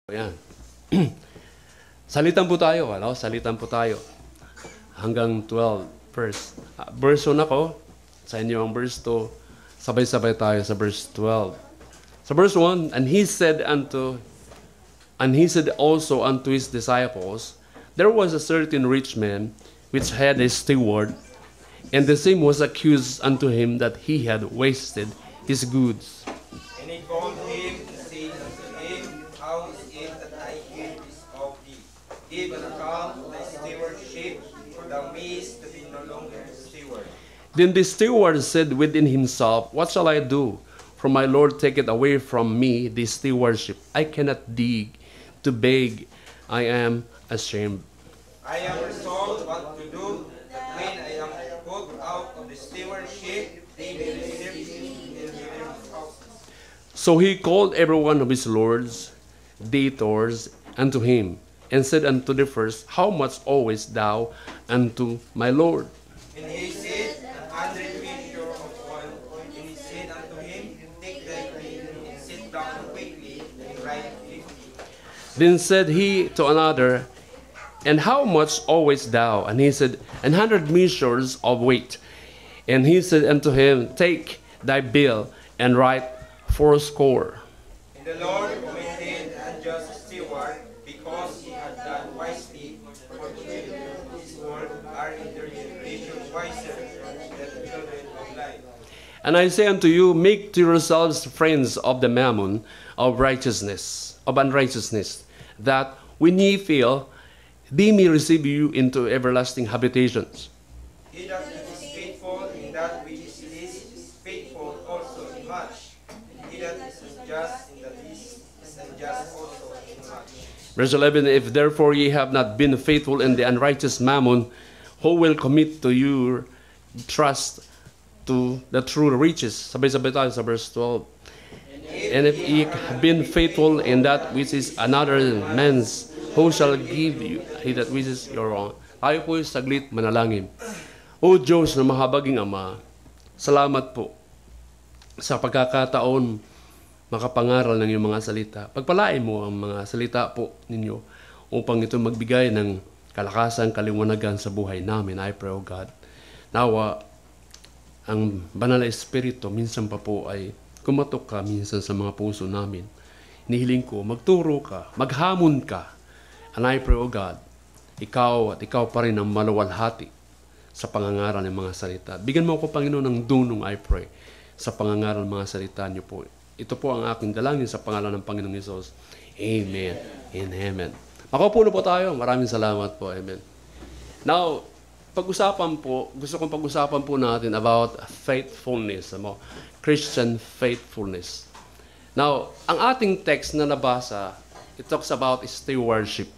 Ayan. Salitan po tayo, ano? Salitan po tayo. Hanggang 12 verse. Verse 1 ako. Sa inyo ang verse 2. Sabay-sabay tayo sa verse 12. Sa verse 1, and he said also unto his disciples, there was a certain rich man which had a steward, and the same was accused unto him that he had wasted his goods. And he called him, saying unto him, How is it that I hear this of thee? Give an account of thy stewardship, for thou mayest to be no longer steward. Then the steward said within himself, What shall I do? For my Lord taketh away from me the stewardship. I cannot dig to beg. I am ashamed. I am resolved what to do, that when I am put out of the stewardship, they may receive me in their houses. So he called every one of his lords, debtors, unto him, and said unto the first, How much owest thou unto my Lord? And he said, 100 measure of oil. And he said unto him, Take thy ring, and sit down quickly, and write 50. Then said he to another, And how much owest thou? And he said, 100 measures of wheat. And he said unto him, Take thy bill, and write 80. And the Lord commended the unjust steward, because he had done wisely, for the children of his world are in their generation wiser than the children of light. And I say unto you, make to yourselves friends of the mammon of unrighteousness, that when ye fail, they may receive you into everlasting habitations. He that is faithful in that which is least is faithful also in much. And he that is unjust in the least is unjust also in much. Verse 11, If therefore ye have not been faithful in the unrighteous mammon, who will commit to your trust to the true riches? Sabay-sabay tayo sa verse 12. And if ye have been faithful in that which is another man's, who shall give you he that wishes your wrong? Tayo po saglit manalangin. O Diyos na mahabaging Ama, salamat po sa pagkakataon makapangaral ng iyong mga salita. Pagpalain mo ang mga salita po ninyo upang ito magbigay ng kalakasan, kaliwanagan sa buhay namin. I pray, O God. Nawa, ang banal na Espiritu minsan pa po ay kumatok ka minsan sa mga puso namin. Nihiling ko, magturo ka, maghamon ka. And I pray, O God, ikaw pa rin ang maluwalhati sa pangangaral ng mga salita. Bigyan mo ako, Panginoon, ng dunong, I pray, sa pangangaral ng mga salita niyo po. Ito po ang aking dalangin sa pangalan ng Panginoong Hesus. Amen and amen. Makaupo na po tayo. Maraming salamat po. Amen. Now, gusto kong pag-usapan po natin about faithfulness, Christian faithfulness. Now, ang ating text na nabasa, it talks about stewardship.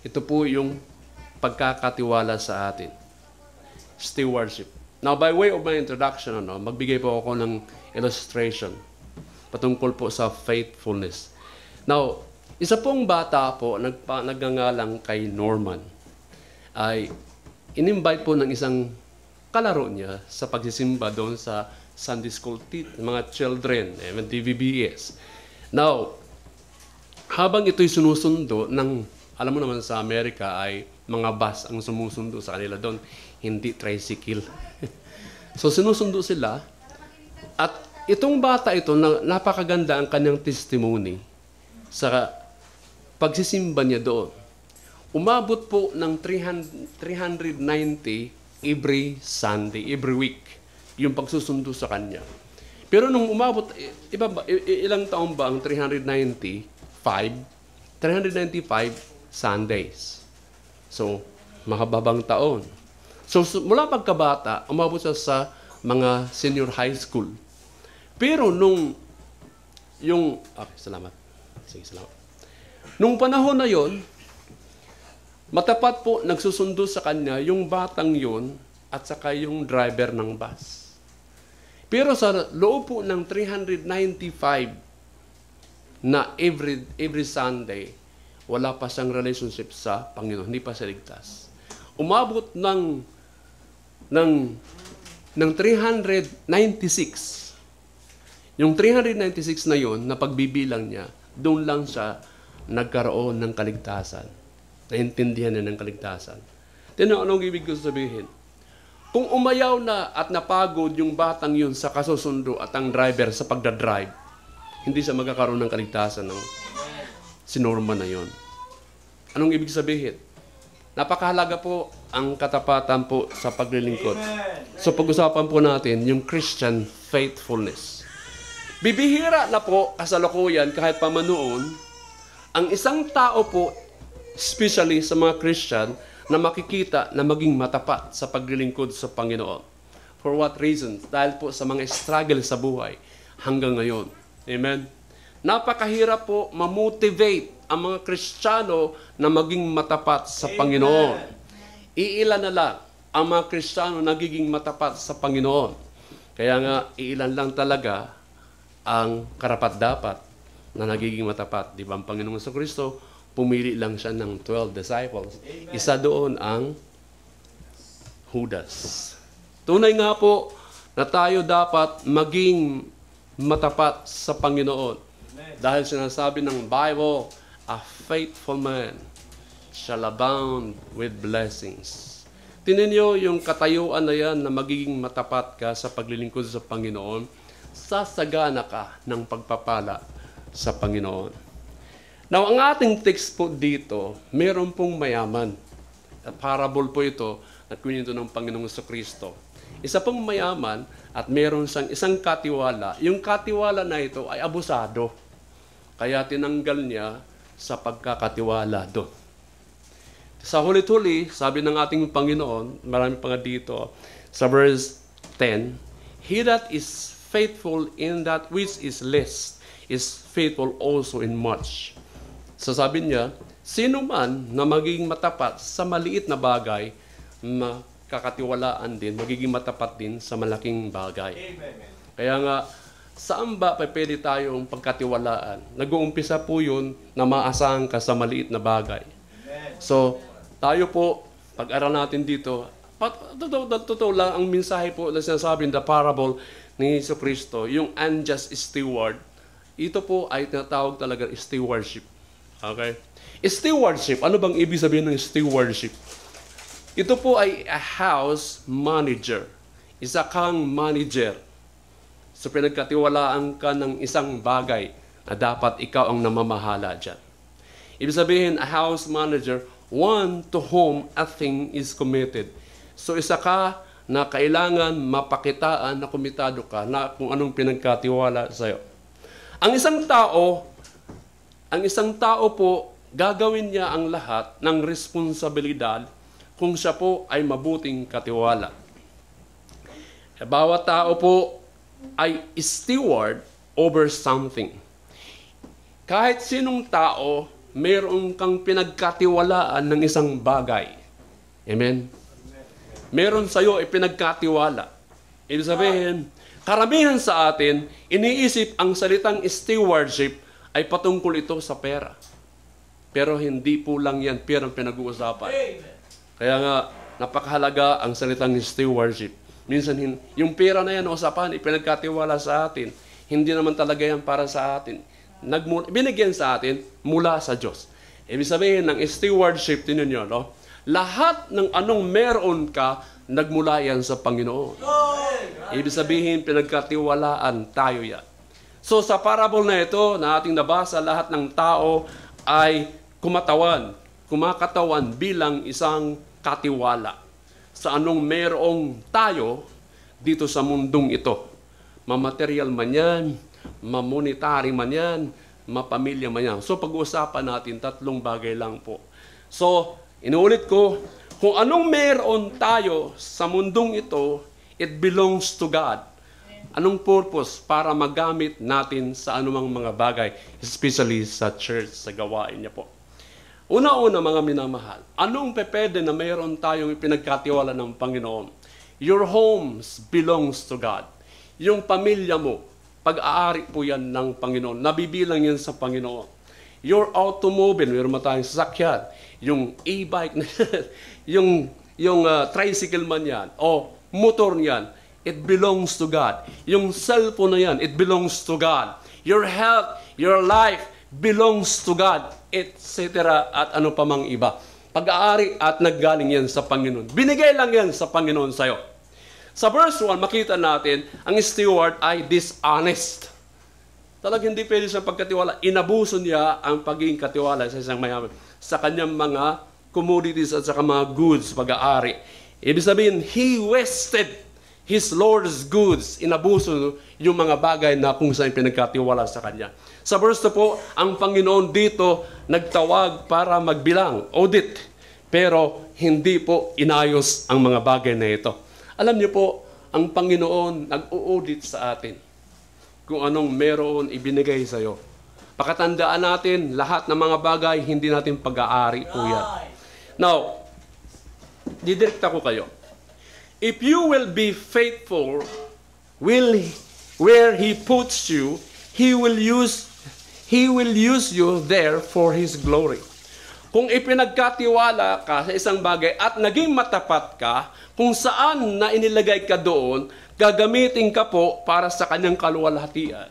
Ito po yung pagkakatiwala sa atin. Stewardship. Now, by way of my introduction, magbigay po ako ng illustration patungkol po sa faithfulness. Now, isa pong bata po, nagngangalang kay Norman, ay in-invite po ng isang kalaro niya sa pagsisimba doon sa Sunday School mga children, DVBS. Now, habang ito'y sinusundo ng, alam mo naman sa Amerika ay mga bus ang sumusundo sa kanila doon, hindi tricycle. So sinusundo sila, at itong bata ito, napakaganda ang kanyang testimony sa pagsisimba niya doon. Umabot po ng 390 every Sunday, every week, yung pagsusundo sa kanya. Pero nung umabot, ilang taon ba ang 395 Sundays. So, mahababang taon. So, mula pagkabata, umabot siya sa mga senior high school. Pero salamat. Sige, salamat. Nung panahon na yon, matapat po nagsusundo sa kanya yung batang yon at saka yung driver ng bus. Pero sa loob po ng 395 na every Sunday, wala pa siyang relationship sa Panginoon, hindi pa siya ligtas. Umabot ng 396. Yung 396 na yon, na pagbibilang niya, doon lang siya nagkaroon ng kaligtasan. Naintindihan niya ng kaligtasan. Tignan, anong ibig ko sabihin? Kung umayaw na at napagod yung batang yun sa kasusundo at ang driver sa pagdadrive, hindi siya magkakaroon ng kaligtasan ng sinorma na yun. Anong ibig sabihin? Napakahalaga po ang katapatan po sa paglilingkod. So pag-usapan po natin yung Christian faithfulness. Bibihira na po kasalukuyan kahit pa manoon, ang isang tao po, especially sa mga Christian, na makikita na maging matapat sa paglilingkod sa Panginoon. For what reason? Dahil po sa mga struggle sa buhay hanggang ngayon. Amen? Napakahirap po mamotivate ang mga Kristiyano na maging matapat sa Panginoon. Iilan na lang ang mga Kristiyano nagiging matapat sa Panginoon. Kaya nga, iilan lang talaga ang karapat-dapat na nagiging matapat. Di ba ang Panginoong Jesucristo, pumili lang siya ng 12 disciples. Isa doon ang Judas. Tunay nga po na tayo dapat maging matapat sa Panginoon. Dahil sinasabi ng Bible, a faithful man shall abound with blessings. Tingnan niyo yung katayuan na yan na magiging matapat ka sa paglilingkod sa Panginoon, sasagana ka ng pagpapala sa Panginoon. Now, ang ating text po dito, meron pong mayaman. At parable po ito na kwento ng Panginoong Jesucristo. Isa pong mayaman at meron siyang isang katiwala. Yung katiwala na ito ay abusado. Kaya tinanggal niya sa pagkakatiwala doon. Sa hulit-huli, sabi ng ating Panginoon, marami pa nga dito, sa verse 10, He that is faithful in that which is least is faithful also in much. So sabi niya, sino man na magiging matapat sa maliit na bagay, makakatiwalaan din, magiging matapat din sa malaking bagay. Amen. Kaya nga, saan ba pwede tayong pagkatiwalaan? Nag-uumpisa po yun na maasahan ka sa maliit na bagay. Amen. So, tayo po, pag-aral natin dito, totoo lang ang mensahe po na sinasabi ng the parable ni Jesucristo, yung unjust steward, ito po ay tinatawag talaga stewardship. Okay? Stewardship, ano bang ibig sabihin ng stewardship? Ito po ay a house manager. Isa kang manager. So pinagkatiwalaan ka ng isang bagay na dapat ikaw ang namamahala dyan. Ibig sabihin, a house manager, one to whom a thing is committed. So isa ka na kailangan mapakitaan na komitado ka na kung anong pinagkatiwala sa'yo. Ang isang tao po, gagawin niya ang lahat ng responsibilidad kung siya po ay mabuting katiwala. Bawat tao po ay steward over something. Kahit sinong tao, mayroon kang pinagkatiwalaan ng isang bagay. Amen? Meron sa'yo ipinagkatiwala. Ibig sabihin, karamihan sa atin, iniisip ang salitang stewardship ay patungkol ito sa pera. Pero hindi po lang yan perang pinag-uusapan. Kaya nga, napakahalaga ang salitang stewardship. Minsan, yung pera na yan, usapan, ipinagkatiwala sa atin. Hindi naman talaga yan para sa atin. Binigyan sa atin mula sa Diyos. Ibig sabihin ng stewardship, tinan nyo, no? Lahat ng anong meron ka, nagmula yan sa Panginoon. Ibig sabihin, pinagkatiwalaan tayo yan. So sa parable na ito na ating nabasa, lahat ng tao ay kumakatawan bilang isang katiwala sa anong merong tayo dito sa mundong ito. Mamaterial man yan, mamonetary man yan, mapamilya man yan. So pag-uusapan natin, tatlong bagay lang po. So, inuulit ko, kung anong meron tayo sa mundong ito, it belongs to God. Anong purpose? Para magamit natin sa anumang mga bagay, especially sa church, sa gawain niya po. Una-una mga minamahal, anong pwede na mayroon tayong ipinagkatiwala ng Panginoon? Your homes belongs to God. Yung pamilya mo, pag-aari po yan ng Panginoon. Nabibilang yan sa Panginoon. Your automobile, mayroon mo tayong sasakyan. Yung e-bike na yan, yung tricycle man yan, o motor niyan, it belongs to God. Yung cellphone na yan, it belongs to God. Your health, your life, belongs to God, etc. At ano pa mang iba. Pag-aari at naggaling yan sa Panginoon. Binigay lang yan sa Panginoon sa'yo. Sa verse 1, makita natin, ang steward ay dishonest. Talagang hindi pwede siyang pagkatiwala. Inabuso niya ang pagiging katiwala sa isang mayaman sa kanyang mga commodities at saka mga goods, pag-aari. Ibig sabihin, he wasted his Lord's goods. Inabuso yung mga bagay na kung saan pinagkatiwala sa kanya. Sa verse 2 po, ang Panginoon dito nagtawag para magbilang, audit. Pero hindi po inayos ang mga bagay na ito. Alam niyo po, ang Panginoon nag-audit sa atin kung anong meron ibinigay sa iyo. Pakatandaan natin, lahat ng mga bagay, hindi natin pag-aari po yan. Now, didirekta ko kayo. If you will be faithful, where He puts you, He will use you there for His glory. Kung ipinagkatiwala ka sa isang bagay at naging matapat ka, kung saan na inilagay ka doon, gagamitin ka po para sa kanyang kaluwalhatian.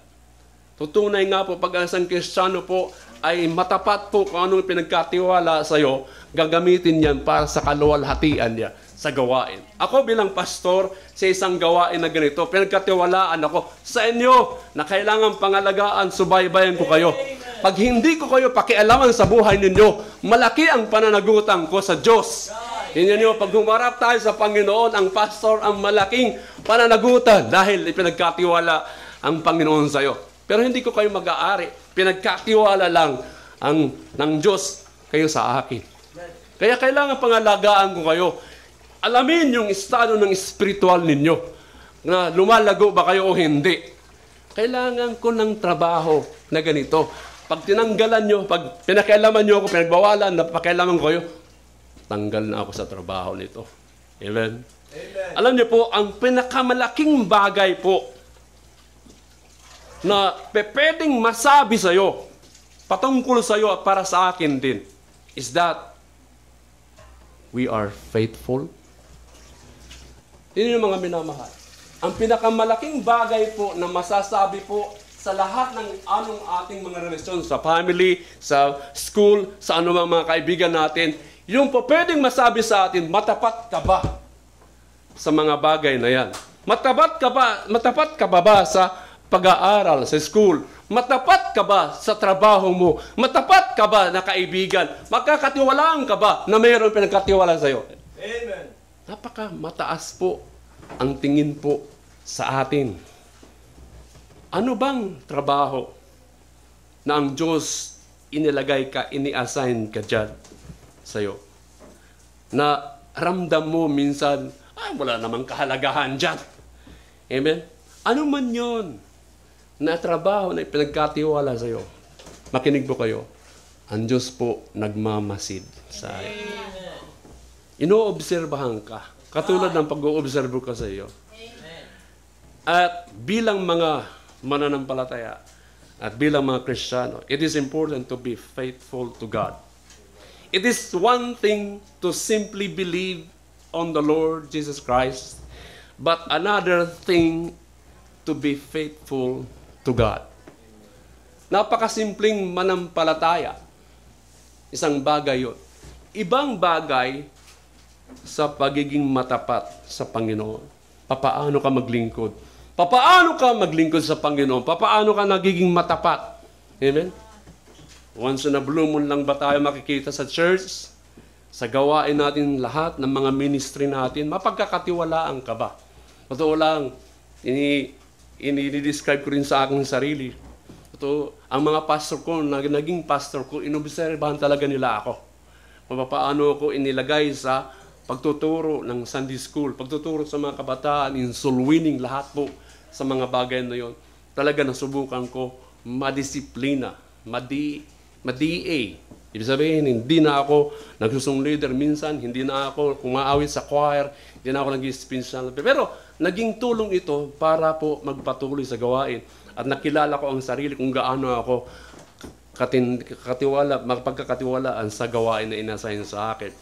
Tutunay nga po, pag ang isang Kristiyano po ay matapat po kung anong pinagkatiwala sa iyo, gagamitin yan para sa kaluwalhatian niya sa gawain. Ako bilang pastor sa isang gawain na ganito, pinagkatiwalaan ako sa inyo na kailangan pangalagaan, subaybayan ko kayo. Pag hindi ko kayo pakialaman sa buhay ninyo, malaki ang pananagutan ko sa Diyos. Hindi nyo, pag humarap tayo sa Panginoon, ang pastor ang malaking pananagutan dahil pinagkatiwala ang Panginoon sa iyo. Pero hindi ko kayo mag-aari. Pinagkatiwala lang ng Diyos kayo sa akin. Kaya kailangan pangalagaan ko kayo. Alamin yung estado ng spiritual ninyo. Na lumalago ba kayo o hindi. Kailangan ko ng trabaho na ganito. Pag tinanggalan nyo, pag pinakialaman nyo ako, pinagbawalan, napakialaman ko kayo, tanggal na ako sa trabaho nito. Amen? Amen. Alam niyo po, ang pinakamalaking bagay po na pwedeng masabi sa iyo, patungkol sa iyo at para sa akin din, is that we are faithful. Yun yung mga minamahal. Ang pinakamalaking bagay po na masasabi po sa lahat ng anong ating mga relasyon, sa family, sa school, sa anumang mga kaibigan natin, yung po pwedeng masabi sa atin, matapat ka ba sa mga bagay na yan? Matapat ka ba sa pag-aaral, sa school? Matapat ka ba sa trabaho mo? Matapat ka ba na kaibigan? Magkakatiwalaan ka ba na mayroon pinagkatiwala sa iyo? Amen. Napaka mataas po ang tingin po sa atin. Ano bang trabaho na ang Diyos inilagay ka, ini-assign ka dyan sa'yo? Na ramdam mo minsan, wala namang kahalagahan dyan. Amen? Ano man yun na trabaho na ipinagkatiwala sa'yo, makinig po kayo, ang Diyos po nagmamasid sa iyo. Inoobserbahan ka. Katulad ng pag-oobserbo ka sa iyo. At bilang mga mananampalataya at bilang mga Kristiyano, it is important to be faithful to God. It is one thing to simply believe on the Lord Jesus Christ, but another thing to be faithful to God. Napakasimpleng manampalataya. Isang bagay yun. Ibang bagay sa pagiging matapat sa Panginoon. Papaano ka maglingkod? Papaano ka maglingkod sa Panginoon? Papaano ka nagiging matapat? Amen? Once in a blue moon lang ba tayo makikita sa church? Sa gawain natin lahat ng mga ministry natin, mapagkakatiwalaan ka ba? Totoo lang, ini-describe ko rin sa aking sarili. Totoo, ang mga pastor ko, naging pastor ko, inobserbahan talaga nila ako. Papaano ko inilagay sa pagtuturo ng Sunday School, pagtuturo sa mga kabataan, in soul winning, lahat po sa mga bagay na yon. Talaga nasubukan ko madisiplina, ma-DA. Ibig sabihin, hindi na ako nagsusong leader minsan, hindi na ako kumaawit sa choir, hindi na ako nag-spiritual. Pero naging tulong ito para po magpatuloy sa gawain. At nakilala ko ang sarili kung gaano ako magpagkakatiwalaan sa gawain na inasign sa akin.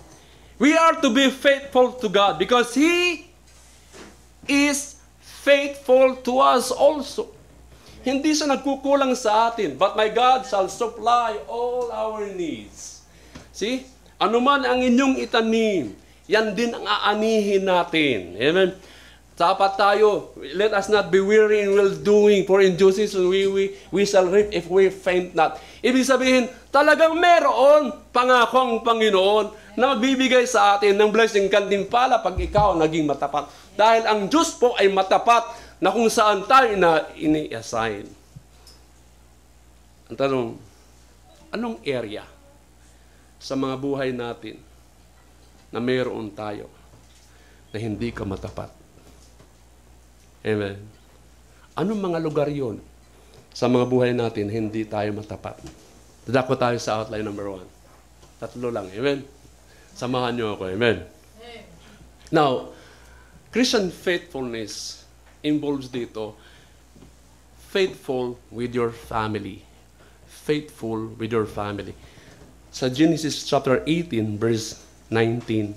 We are to be faithful to God because He is faithful to us also. Hindi siya nagkukulang sa atin. But my God shall supply all our needs. See? Ano man ang inyong itanim, yan din ang aanihin natin. Amen? Dapat tayo, let us not be weary in well doing, for in due season we shall reap if we faint not. Ibig sabihin, talagang meron pangako ang Panginoon na magbibigay sa atin ng blessing kantimpala pag ikaw naging matapat. Dahil ang Diyos po ay matapat na kung saan tayo na ini-assign. Ang tanong, anong area sa mga buhay natin na mayroon tayo na hindi ka matapat? Amen. Anong mga lugar yon sa mga buhay natin hindi tayo matapat? Dadako tayo sa outline number 1. 3 lang. Amen. Samahan niyo ako. Amen. Now, Christian faithfulness involves dito faithful with your family. Faithful with your family. Sa Genesis chapter 18 verse 19.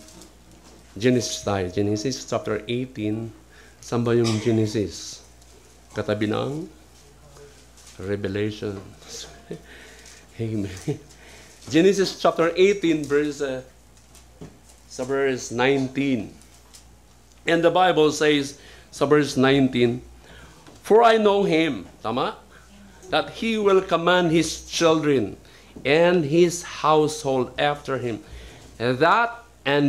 Genesis tayo. Genesis chapter 18. Saan ba yung Genesis? Katabi ng Revelation. Amen. Genesis chapter 18 verse 19. And the Bible says sa verse 19, for I know him, tama? That he will command his children and his household after him, and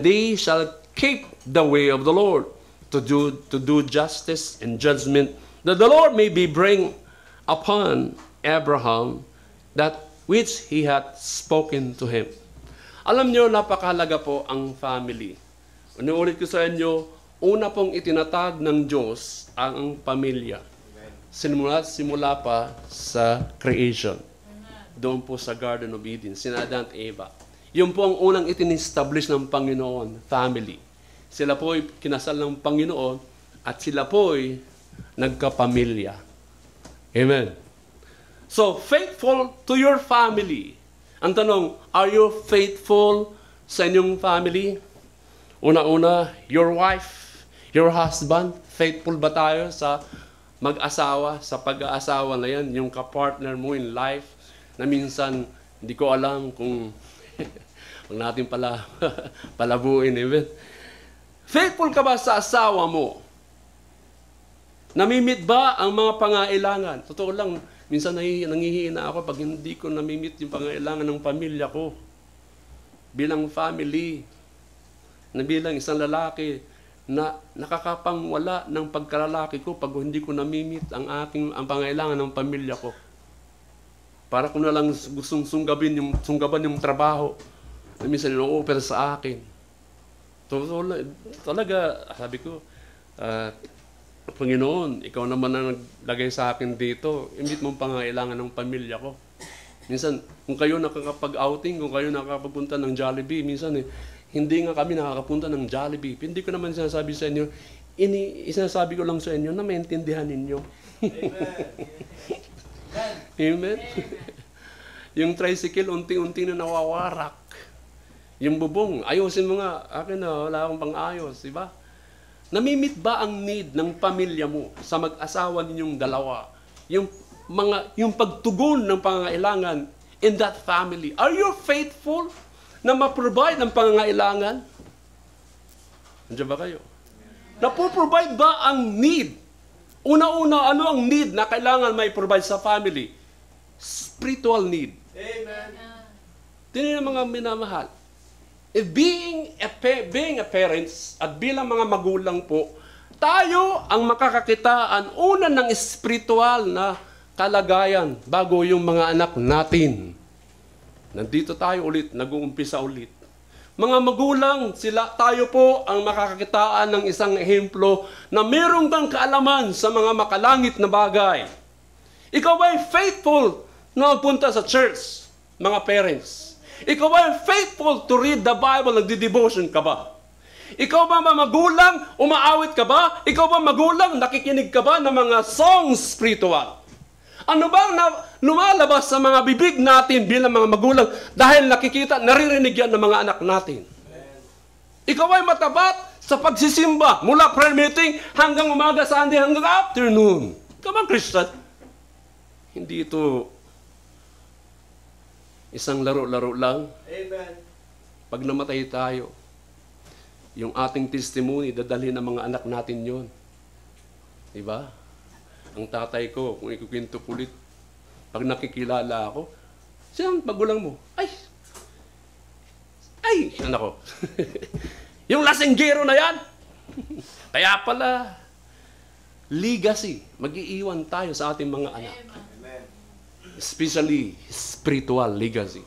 they shall keep the way of the Lord, to do justice and judgment, that the Lord may be bring upon Abraham that which he hath spoken to him. Alam nyo, napakahalaga po ang family. Unuulit ko sa inyo, una pong itinatag ng Diyos ang pamilya. Simula pa sa creation. Doon po sa Garden of Eden, sina Adan at Eva. Yun po ang unang itin-establish ng Panginoon, family. Sila po'y kinasal ng Panginoon at sila po'y nagkapamilya. Amen. So, faithful to your family. Ang tanong, are you faithful sa inyong family? Una-una, your wife, your husband, faithful ba tayo sa mag-asawa, sa pag-aasawa na yan, yung kapartner mo in life, na minsan, hindi ko alam kung huwag natin palabuin, amen. Faithful ka ba sa asawa mo? Namimit ba ang mga pangailangan? Totoo lang, minsan nangihina ako pag hindi ko namimit yung pangailangan ng pamilya ko. Bilang family, na bilang isang lalaki, na nakakapangwala ng pagkalalaki ko pag hindi ko namimit ang pangailangan ng pamilya ko. Para ko na lang gustong sunggaban yung trabaho na minsan ino-offer sa akin. Talaga, sabi ko, Panginoon, ikaw naman ang naglagay sa akin dito, imit mong pangailangan ng pamilya ko. Minsan, kung kayo nakakapag-outing, kung kayo nakakapagpunta ng Jollibee, minsan hindi nga kami nakakapunta ng Jollibee. Hindi ko naman sinasabi sa inyo, sinasabi ko lang sa inyo na maintindihan ninyo. Amen. Amen. Yung tricycle, unti-unti na nawawarak. Yung bubong, ayusin mo nga. Akin na, wala akong pang-ayos, di ba? Namimit ba ang need ng pamilya mo sa mag-asawa ninyong dalawa? Yung pagtugon ng pangangailangan in that family. Are you faithful na ma-provide ng pangangailangan? Nandiyan ba kayo? Napoprovide ba ang need? Una-una, ano ang need na kailangan may provide sa family? Spiritual need. Amen. Tinignan mga minamahal. If being a parents at bilang mga magulang po, tayo ang makakakitaan una ng spiritual na kalagayan bago yung mga anak natin. Nandito tayo ulit, nag-uumpisa ulit. Mga magulang, tayo po ang makakakitaan ng isang ehemplo na meron kang kaalaman sa mga makalangit na bagay. Ikaw ba ay faithful na magpunta sa church, mga parents? Ikaw ba faithful to read the Bible, nagdi-devotion ka ba? Ikaw ba magulang, umaawit ka ba? Ikaw ba magulang, nakikinig ka ba ng mga songs spiritual? Ano bang lumalabas sa mga bibig natin bilang mga magulang dahil nakikita, naririnig yan ng mga anak natin? Ikaw ay matapat sa pagsisimba mula prayer meeting hanggang umaga, Sunday, hanggang afternoon. Ikaw ba Christian? Hindi ito isang laro-laro lang. Amen. Pag namatay tayo, yung ating testimony, dadalhin ng mga anak natin yon. Diba? Ang tatay ko, kung ikukwento kulit, pag nakikilala ako, siyang magulang mo, ay, anak ko. Yung lasinggero na yan. Kaya pala, legacy, mag-iiwan tayo sa ating mga anak. Amen. Especially spiritual legacy.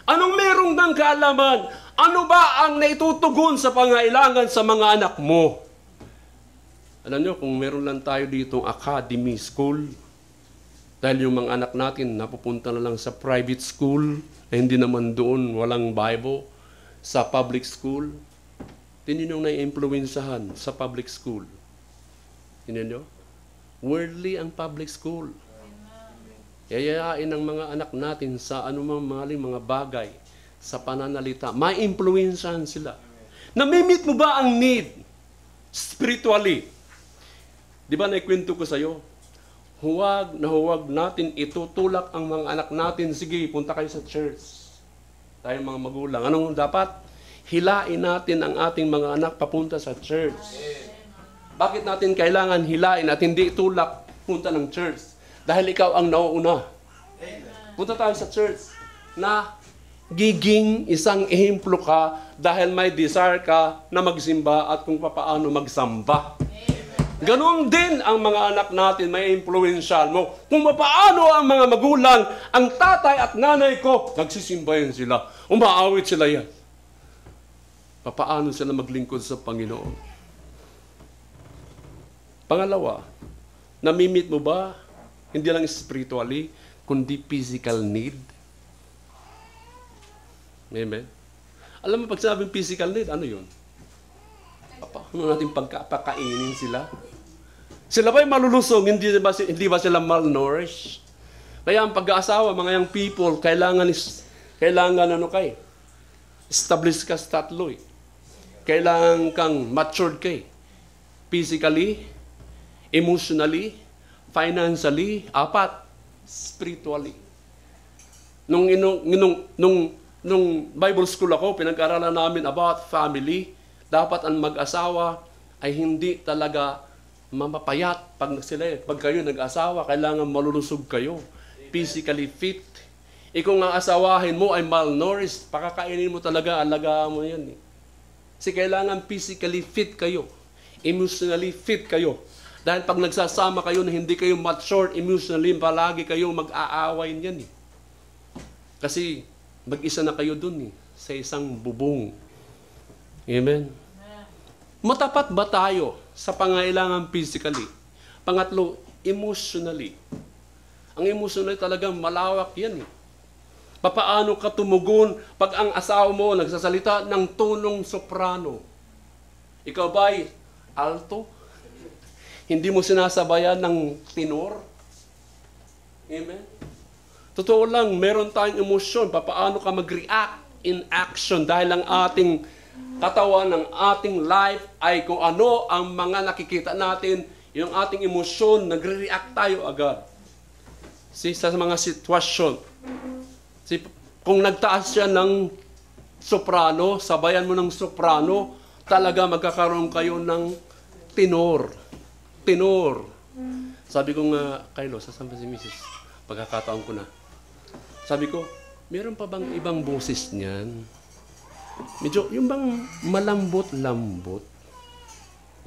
Anong merong ng kaalaman? Ano ba ang naitutugon sa pangailangan sa mga anak mo? Alam nyo, kung meron lang tayo dito academy school, dahil yung mga anak natin napupunta na lang sa private school, hindi naman doon walang Bible, sa public school, tingin nyo na-influensahan sa public school. Tingin nyo? Worldly ang public school. Yayayain ng mga anak natin sa anumang maling mga bagay, sa pananalita. May influensahan sila. Namimit mo ba ang need spiritually? Di ba naikwento ko sa'yo? Huwag natin itutulak ang mga anak natin. Sige, punta kayo sa church. Tayo mga magulang. Anong dapat? Hilain natin ang ating mga anak papunta sa church. Bakit natin kailangan hilain at hindi itulak punta ng church? Dahil ikaw ang nauuna. Punta tayo sa church na giging isang ehemplo ka dahil may desire ka na magsimba at kung paano magsamba. Ganon din ang mga anak natin, may influensyal mo. Kung paano ang mga magulang, ang tatay at nanay ko, nagsisimbayan sila. Umaawit sila yan. Paano sila maglingkod sa Panginoon? Pangalawa, namimit mo ba, hindi lang spiritually, kundi physical need? Amen? Alam mo, pag sabing physical need, ano yun? Paano natin pagkapakainin sila? Sila ba'y malulusog? Hindi ba sila malnourished? Kaya ang pag-aasawa, mga young people, kailangan establish ka sa tatlo. Kailangan kang matured kay. Physically, emotionally, financially, spiritually. Nung Bible school ako, pinag-aralan namin about family. Dapat ang mag-asawa ay hindi talaga mamapayat. Pag kayo nag-asawa, kailangan malulusog kayo. Physically fit. Kung ang asawahin mo ay malnourished, pakakainin mo talaga, alagaan mo yan. Kasi kailangan physically fit kayo. Emotionally fit kayo. Dahil pag nagsasama kayo na hindi kayo mature emotionally, palagi kayong mag-aaway niyan. Kasi mag-isa na kayo dun sa isang bubong. Amen? Matapat ba tayo sa pangailangan physically? Pangatlo, emotionally. Ang emotionally talagang malawak yan. Papaano ka tumugon pag ang asawa mo nagsasalita ng tonong soprano? Ikaw ba'y alto? Hindi mo sinasabayan ng tenor? Amen? Totoo lang, meron tayong emosyon. Papaano ka mag-react in action dahil ang ating katawan ng ating life ay kung ano ang mga nakikita natin, yung ating emosyon, nagre-react tayo agad. Sa mga sitwasyon. Kung nagtaas siya ng soprano, sabayan mo ng soprano, talaga magkakaroon kayo ng tenor. Tenor. Sabi ko nga, Kylo, sasama si Mrs. Pagkakataon ko na. Sabi ko, meron pa bang ibang boses niyan? Medyo, yung bang malambot-lambot?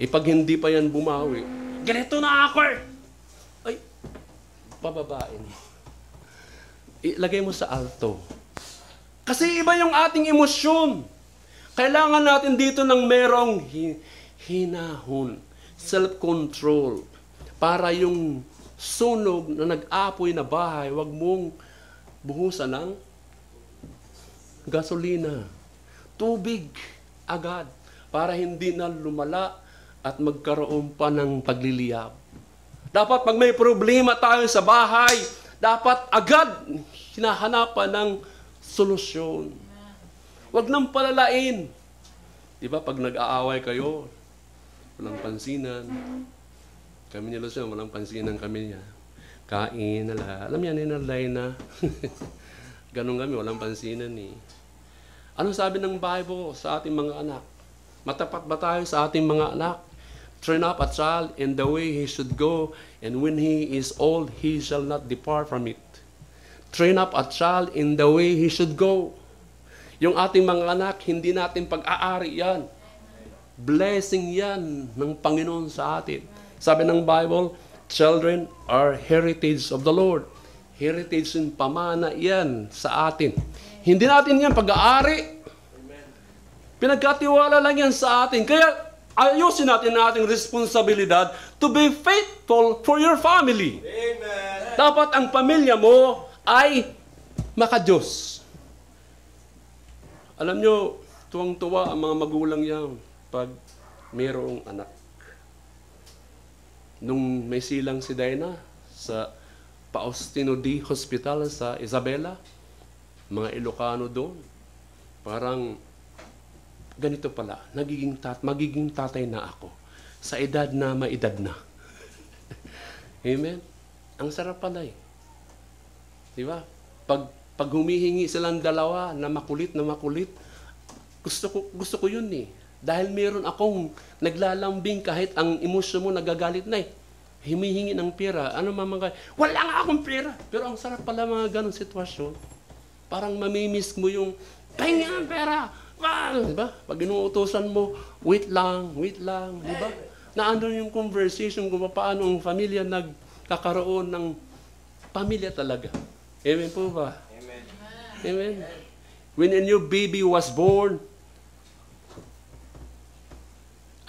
Pag hindi pa yan bumawi, ganito na ako Ay, pababain. Ilagay mo sa alto. Kasi iba yung ating emosyon. Kailangan natin dito ng merong hinahon, self-control, para yung sunog na nag-apoy na bahay, wag mong buhusan ng gasolina. Tubig agad para hindi na lumala at magkaroon pa ng pagliliyab. Dapat pag may problema tayo sa bahay, dapat agad hinahanapan ng solusyon. Huwag nang palalain. Di ba pag nag-aaway kayo, walang pansinan. Kami ni Lucian, walang pansinan kami niya. Kain, nala. Alam yan, ninalay na. Ganun kami, walang pansinan eh. Anong sabi ng Bible sa ating mga anak? Matapat ba tayo sa ating mga anak? Train up a child in the way he should go, and when he is old, he shall not depart from it. Train up a child in the way he should go. Yung ating mga anak, hindi natin pag-aari yan. Blessing yan ng Panginoon sa atin. Sabi ng Bible, children are heritage of the Lord. Heritage yung pamana yan sa atin. Hindi natin yan pag-aari. Pinagkatiwala lang yan sa atin. Kaya ayusin natin ang ating responsibilidad to be faithful for your family. Amen. Dapat ang pamilya mo ay makadiyos. Alam nyo, tuwang-tuwa ang mga magulang yan pag mayroong anak. Nung may silang si Diana sa Faustino D. Hospital sa Isabela, mga Ilocano doon, parang ganito pala, magiging tatay na ako sa edad na maedad na. Amen? Ang sarap pala eh. Di ba? Pag humihingi silang dalawa na makulit, gusto ko yun eh. Dahil meron akong naglalambing kahit ang emosyon mo nagagalit na eh. Humihingi ng pera. Ano mamangkay? Wala nga akong pera. Pero ang sarap pala mga ganong sitwasyon. Parang mamimiss mo yung, pahingi ang pera. Diba? Pag inuutosan mo, wait lang. Diba? Na ano yung conversation kung paano ang pamilya nagkakaroon ng pamilya talaga. Amen po ba? Amen. Amen. When a new baby was born,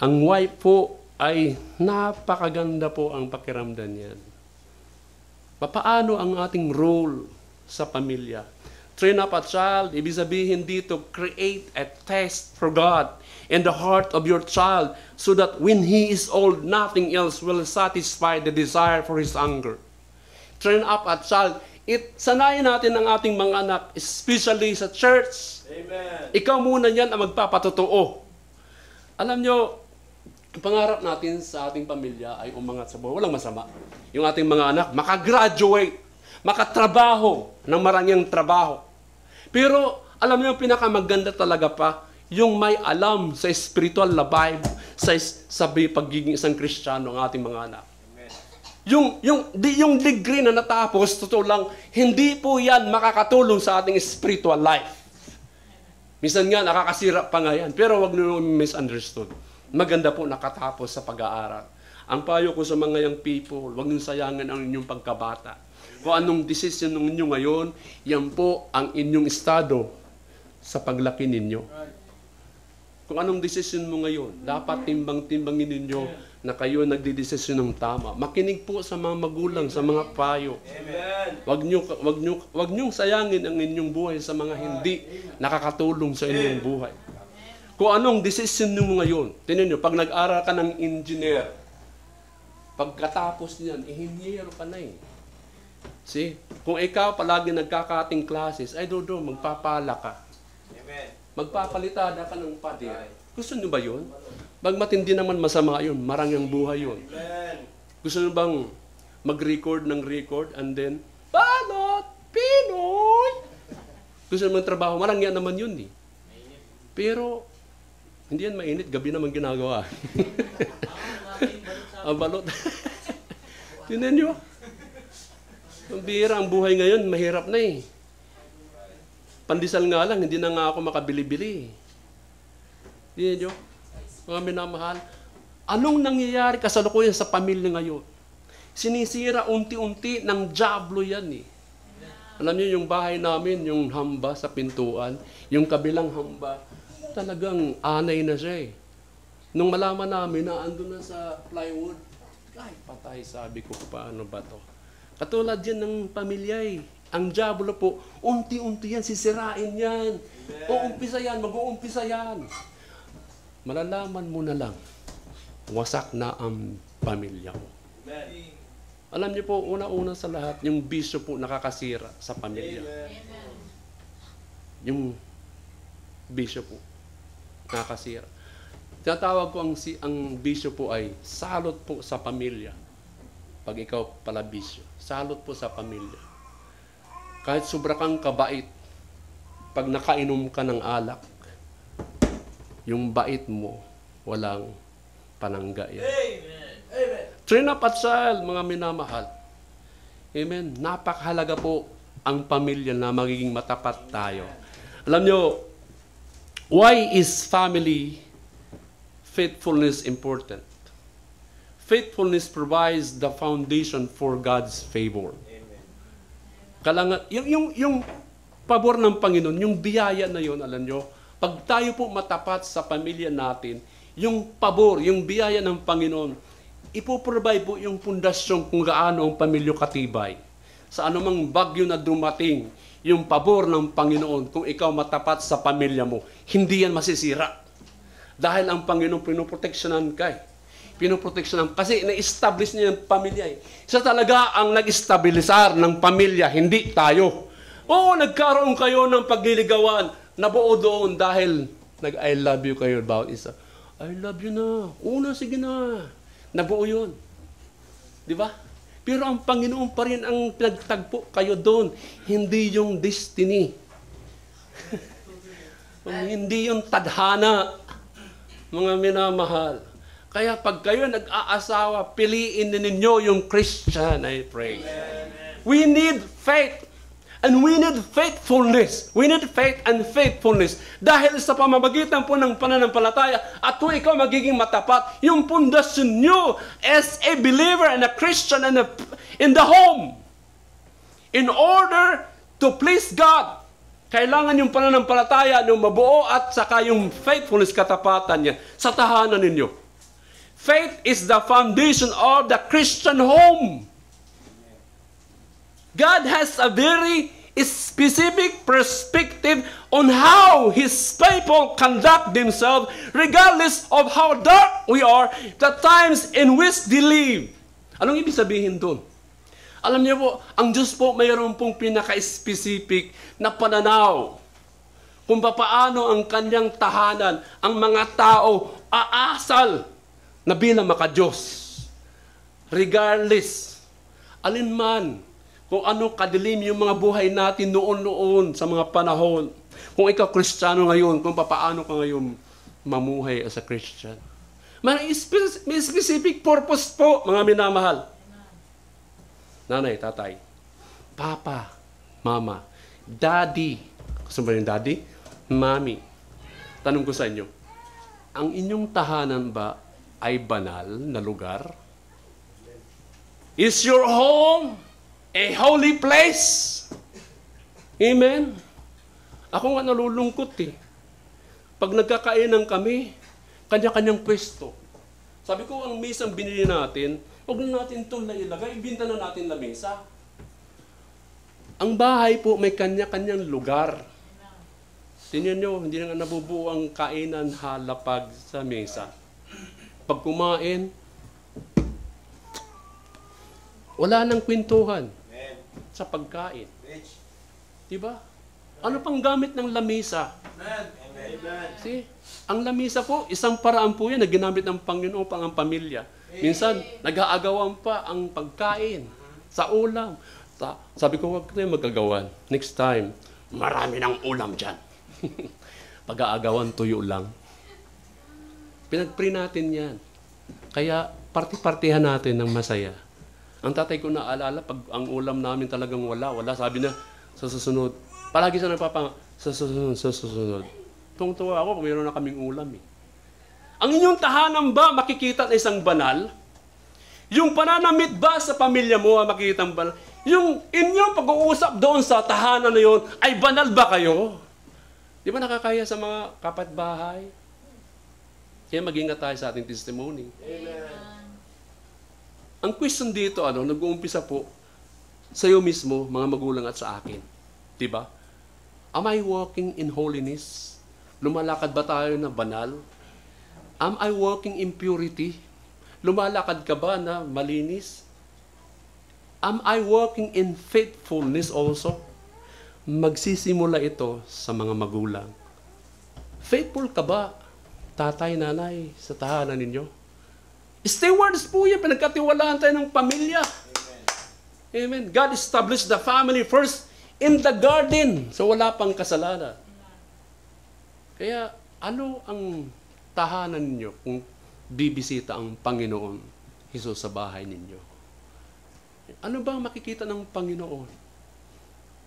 ang wife po ay napakaganda po ang pakiramdam niyan. Papaano ang ating role sa pamilya? Train up a child, ibig sabihin dito, create a taste for God in the heart of your child so that when he is old, nothing else will satisfy the desire for his hunger. Train up a child. Sanayin natin ang ating mga anak, especially sa church. Amen. Ikaw muna yan ang magpapatotoo. Alam nyo, ang pangarap natin sa ating pamilya ay umangat sa buhay. Walang masama. Yung ating mga anak, makagraduate, makatrabaho ng marangyang trabaho. Pero, alam niyo, yung pinakamaganda talaga pa, yung may alam sa spiritual na vibe, sa pagiging isang Kristiyano ang ating mga anak. Yung degree na natapos, totoo lang, hindi po yan makakatulong sa ating spiritual life. Minsan nga, nakakasira pa nga yan. Pero wag niyo misunderstood. Maganda po nakatapos sa pag-aaral. Ang payo ko sa mga young people, wag niyo sayangin ang inyong pagkabata. Kung anong decision ninyo ngayon, yan po ang inyong estado sa paglaki ninyo. Kung anong decision mo ngayon, dapat timbang-timbangin ninyo na kayo nagdidesisyon ng tama. Makinig po sa mga magulang, sa mga payo. Amen. Wag niyo sayangin ang inyong buhay sa mga hindi nakakatulong sa inyong buhay. Kung anong decision mo ngayon, tinan nyo, pag nag-aral ka ng engineer, pagkatapos niyan, engineer ka na eh. See? Kung ikaw palagi nagkakating classes, ay dodo, magpapala ka. Amen. Magpapalitada ka ng pader. Gusto nyo ba yun? Pag matindi naman masama yun, marangyang buhay yun. Amen. Gusto nyo bang mag-record ng record and then, Balot! Pinoy! Gusto nyo trabaho, marangya naman yun eh. Pero, hindi yan mainit, gabi naman ginagawa. Ang balot. Tinan nyo. Ang bihira, ang buhay ngayon, mahirap na eh. Pandesal nga lang, hindi na nga ako makabili-bili. Tinan nyo. Mga minamahal. Anong nangyayari kasalukuyan sa pamilya ngayon? Sinisira unti-unti ng diablo yan eh. Alam niyo yung bahay namin, yung hamba sa pintuan, yung kabilang hamba, talagang anay na siya eh. Nung malaman namin na andun na sa plywood, ay patay, sabi ko, paano ba to? Katulad yan ng pamilya eh. Ang diablo po, unti-unti yan, sisirain yan. Uumpisa yan, mag-uumpisa yan. Malalaman mo na lang, wasak na ang pamilya mo. Amen. Alam niyo po, una-una sa lahat, yung bisyo po nakakasira sa pamilya. Amen. Yung bisyo po nakakasira. Tinatawag ko ang bisyo po ay salot po sa pamilya. pag ikaw palabisyo. Salot po sa pamilya. Kahit sobra kang kabait, pag nakainom ka ng alak, yung bait mo, walang panangga yan. Amen. Amen. Train up at child, mga minamahal. Amen. Napakahalaga po ang pamilya na magiging matapat tayo. Alam nyo, why is family faithfulness important? Faithfulness provides the foundation for God's favor. Kailangan, yung pabor ng Panginoon, yung biyaya na yun, alam nyo, pag tayo po matapat sa pamilya natin, yung pabor, yung biyaya ng Panginoon, ipoprovide po yung pundasyon kung gaano ang pamilya katibay. Sa anumang bagyo na dumating, yung pabor ng Panginoon, kung ikaw matapat sa pamilya mo, hindi yan masisira. Dahil ang Panginoon pinoproteksyonan ka. Pinoproteksyonan. Kasi na-establish niya yung pamilya. Siya talaga ang nag-estabilisar ng pamilya, hindi tayo. Oo, nagkaroon kayo ng pagliligawan. Nabuo doon dahil nag-I love you kayo about isa. I love you na. Una, sige na. Nabuo yun. Di ba? Pero ang Panginoon pa rin ang pinagtagpo kayo doon. Hindi yung destiny. Hindi yung tadhana. Mga minamahal. Kaya pag kayo nag-aasawa, piliin na ninyo yung Christian, I pray. We need faith. And we need faithfulness. We need faith and faithfulness. Dahil sa pamamagitan po ng pananampalataya, at kung ikaw magiging matapat, yung pundasyon nyo as a believer and a Christian and in the home. In order to please God, kailangan yung pananampalataya nyo mabuo at saka yung faithfulness, katapatan niya sa tahanan ninyo. Faith is the foundation of the Christian home. God has a very specific perspective on how His people conduct themselves regardless of how dark we are, the times in which they live. Anong ibig sabihin doon? Alam niyo po, ang Diyos po mayroon pong pinaka-specific na pananaw kung paano ang kanyang tahanan, ang mga tao aasal na bilang maka-Diyos. Regardless, alinman, kung ano kadilim yung mga buhay natin noon-noon sa mga panahon. Kung ikaw Kristiyano ngayon, kung paano ka ngayon mamuhay as a Christian. May specific purpose po, mga minamahal. Nanay, tatay, papa, mama, daddy. Gusto ba yung daddy? Mami. Tanong ko sa inyo, ang inyong tahanan ba ay banal na lugar? Is your home a holy place? Amen? Ako nga nalulungkot eh. Pag nagkakainan kami, kanya-kanyang pwesto. Sabi ko, ang mesang binili natin, huwag na natin ito na ilagay, ibinta na natin na mesa. Ang bahay po may kanya-kanyang lugar. Tingnan nyo, hindi na nabubuo ang kainan halapag sa mesa. Pag kumain, wala nang kwentuhan sa pagkain. Diba? Ano pang gamit ng lamesa? See? Ang lamesa po, isang paraan po yan na ginamit ng Panginoon pang ang pamilya. Minsan, nag-aagawan pa ang pagkain sa ulam. Sabi ko, huwag tayo magagawan. Next time, marami ng ulam dyan. Pag-aagawan, tuyo lang. Pinag-pray natin yan. Kaya, party-partihan natin ng masaya. Ang tatay ko naalala, pag ang ulam namin talagang wala, sabi na, sa susunod. Palagi siya sa susunod. Tungtuwa ako kung mayroon na kaming ulam eh. Ang inyong tahanan ba makikita na isang banal? Yung pananamit ba sa pamilya mo makikita ang banal? Yung inyong pag-uusap doon sa tahanan na yun, ay banal ba kayo? Di ba nakakaya sa mga kapitbahay? Kaya mag-ingat tayo sa ating testimony. Amen. Ang question dito, nag-uumpisa po sa iyo mismo, mga magulang at sa akin. Diba? Am I walking in holiness? Lumalakad ba tayo na banal? Am I walking in purity? Lumalakad ka ba na malinis? Am I walking in faithfulness also? Magsisimula ito sa mga magulang. Faithful ka ba, tatay, nanay, sa tahanan ninyo? Stewards po yan. Pinagkatiwalaan tayo ng pamilya. Amen. God established the family first in the garden. So wala pang kasalanan. Kaya ano ang tahanan ninyo kung bibisita ang Panginoon Hesus sa bahay ninyo? Ano ba ang makikita ng Panginoon?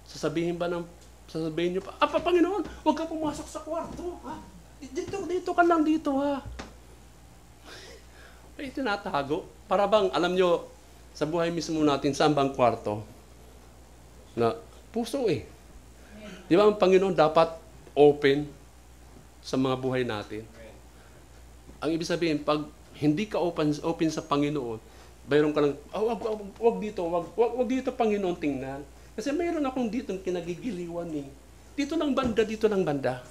Sasabihin niyo pa, Panginoon, huwag ka pumasok sa kwarto. Ha? Dito ka lang dito, ha? Ay, tinatago. Para bang, alam nyo, sa buhay mismo natin, saan bang kwarto? Na puso eh. Di ba ang Panginoon dapat open sa mga buhay natin? Ang ibig sabihin, pag hindi ka open sa Panginoon, mayroon ka lang, wag dito, Panginoon, tingnan. Kasi mayroon akong dito kinagigiliwan eh. Dito lang banda.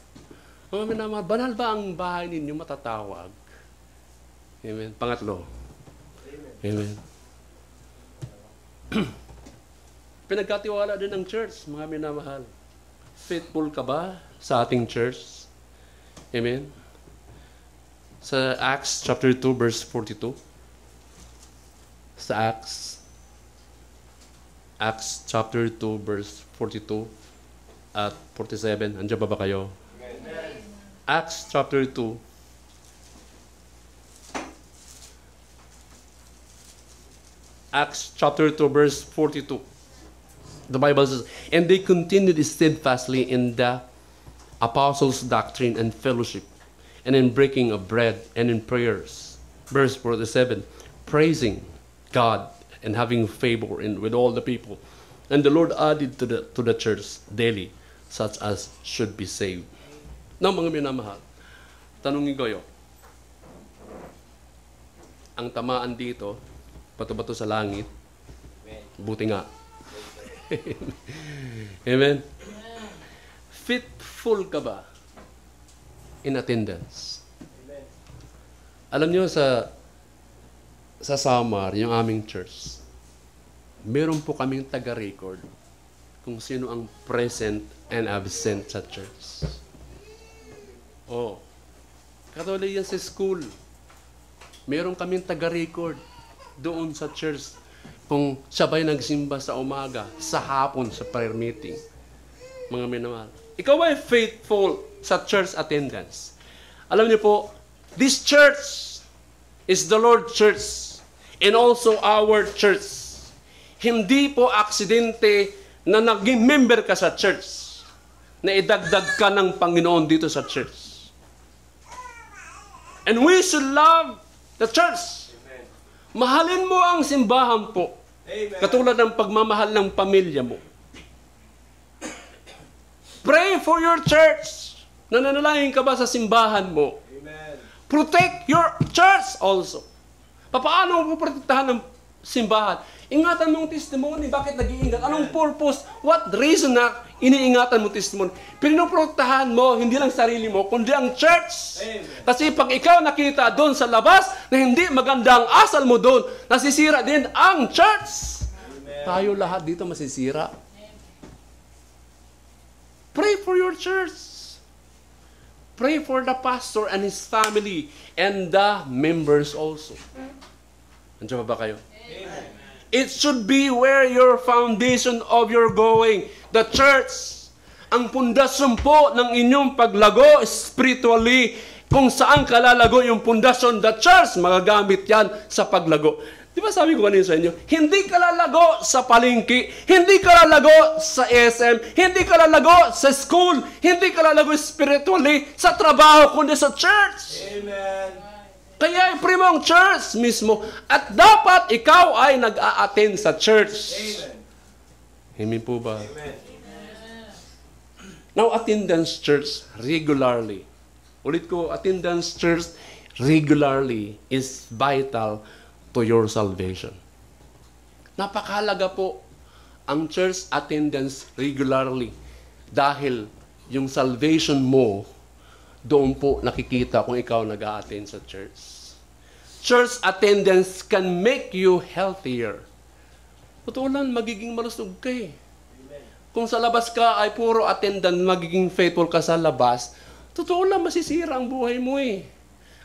Mga minamahal, banal ba ang bahay ninyo matatawag? Amen. Pangatlo. Amen. Pinagkatiwala din ng church, mga minamahal. Faithful ka ba sa ating church? Amen. Sa Acts chapter 2 verse 42. Sa Acts chapter 2 verse 42 at 47. Andiyan ba kayo? Amen. Acts chapter 2 Acts chapter 2 verse 42. The Bible says, and they continued steadfastly in the apostles' doctrine and fellowship, and in breaking of bread and in prayers. Verse 47, praising God and having favor with all the people. And the Lord added to the church daily such as should be saved. Now, mga minamahal, tanungin ko ang tamaan dito, bato-bato sa langit, buti nga. Amen. Faithful ka ba in attendance? Alam niyo sa Samar, yung aming church, meron po kaming taga-record kung sino ang present and absent sa church. Katulad yan sa school. Meron kaming taga-record doon sa church kung sabay nagsimba sa umaga, sa hapon, sa prayer meeting. Mga minamahal. Ikaw ay faithful sa church attendance. Alam niyo po, this church is the Lord's church and also our church. Hindi po aksidente na naging member ka sa church, na idagdag ka ng Panginoon dito sa church. And we should love the church. Amen. Mahalin mo ang simbahan po. Amen. Katulad ng pagmamahal ng pamilya mo. Pray for your church. Nananalangin ka ba sa simbahan mo? Amen. Protect your church also. Paano mo protektahan ng simbahan? Ingatan mo ang testimony. Bakit nag-iingat? Anong purpose? What reason na iniingatan mo testimony? Pinoprotektahan mo, hindi lang sarili mo, kundi ang church. Amen. Kasi pag ikaw nakita doon sa labas na hindi maganda ang asal mo doon, nasisira din ang church. Amen. Tayo lahat dito masisira. Pray for your church. Pray for the pastor and his family and the members also. Nandiyan ba kayo? Amen. It should be where your foundation of your going. The church. Ang pundasyon po ng inyong paglago spiritually. Kung saan kalalago yung pundasyon, the church, magagamit yan sa paglago. Di ba sabi ko kanina sa inyo, hindi ka lalago sa palengke, hindi ka lalago sa SM, hindi ka lalago sa school, hindi ka lalago spiritually sa trabaho, kundi sa church. Amen. Kaya i-pray mo ang church mismo. At dapat ikaw ay nag-a-attend sa church. Amen. Amen po ba? Amen. Now, attendance church regularly. Ulit ko, attendance church regularly is vital to your salvation. Napakahalaga po ang church attendance regularly dahil yung salvation mo doon po nakikita kung ikaw nag-a-attend sa church. Church attendance can make you healthier. Totoo lang, magiging malusog ka eh. Kung sa labas ka ay puro attendant, magiging faithful ka sa labas, totoo lang, masisira ang buhay mo eh.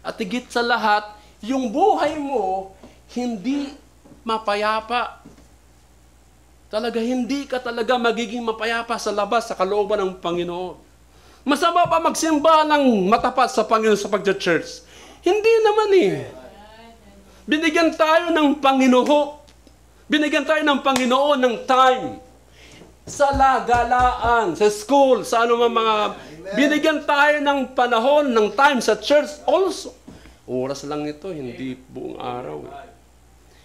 At higit sa lahat, yung buhay mo hindi mapayapa. Talaga, hindi ka talaga magiging mapayapa sa labas, sa kalooban ng Panginoon. Masama pa magsimba ng matapat sa Panginoon sa pagja-church. Hindi naman eh. Binigyan tayo ng Panginoon. Binigyan tayo ng Panginoon ng time. Sa galaan, sa school, sa ano mga... Binigyan tayo ng panahon, ng time sa church also. Oras lang ito, hindi buong araw.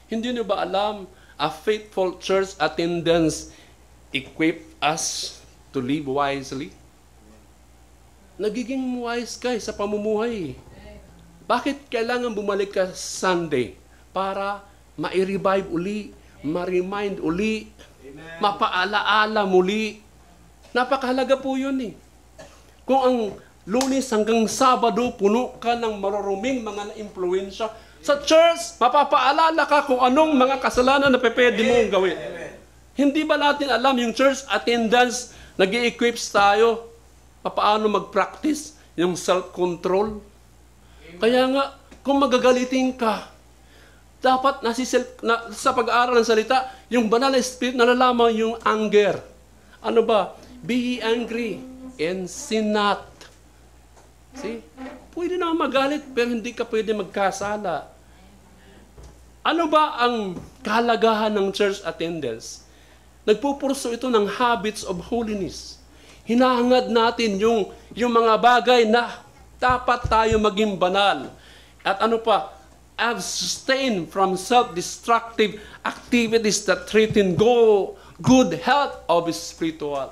Hindi niyo ba alam, a faithful church attendance equip us to live wisely? Nagiging wise ka sa pamumuhay. Bakit kailangan bumalik ka Sunday? Para ma-revive uli, ma-remind uli, mapaalaala muli. Napakahalaga po yun eh. Kung ang Lunes hanggang Sabado, puno ka ng maruruming mga na-impluensya. Sa church, mapapaalala ka kung anong mga kasalanan na pwede mong gawin. Hindi ba natin alam yung church attendance, nag-i-equips tayo, paano mag-practice yung self-control? Kaya nga, kung magagalitin ka, dapat sa pag-aaral ng salita, yung banal na spirit, nalalaman yung anger. Ano ba? Be ye angry and sin not. See? Pwede naman magalit, pero hindi ka pwede magkasala. Ano ba ang kahalagahan ng church attendance? Nagpupurso ito ng habits of holiness. Hinahangad natin yung mga bagay na dapat tayo maging banal. At ano pa? Abstain from self-destructive activities that threaten good health of spiritual.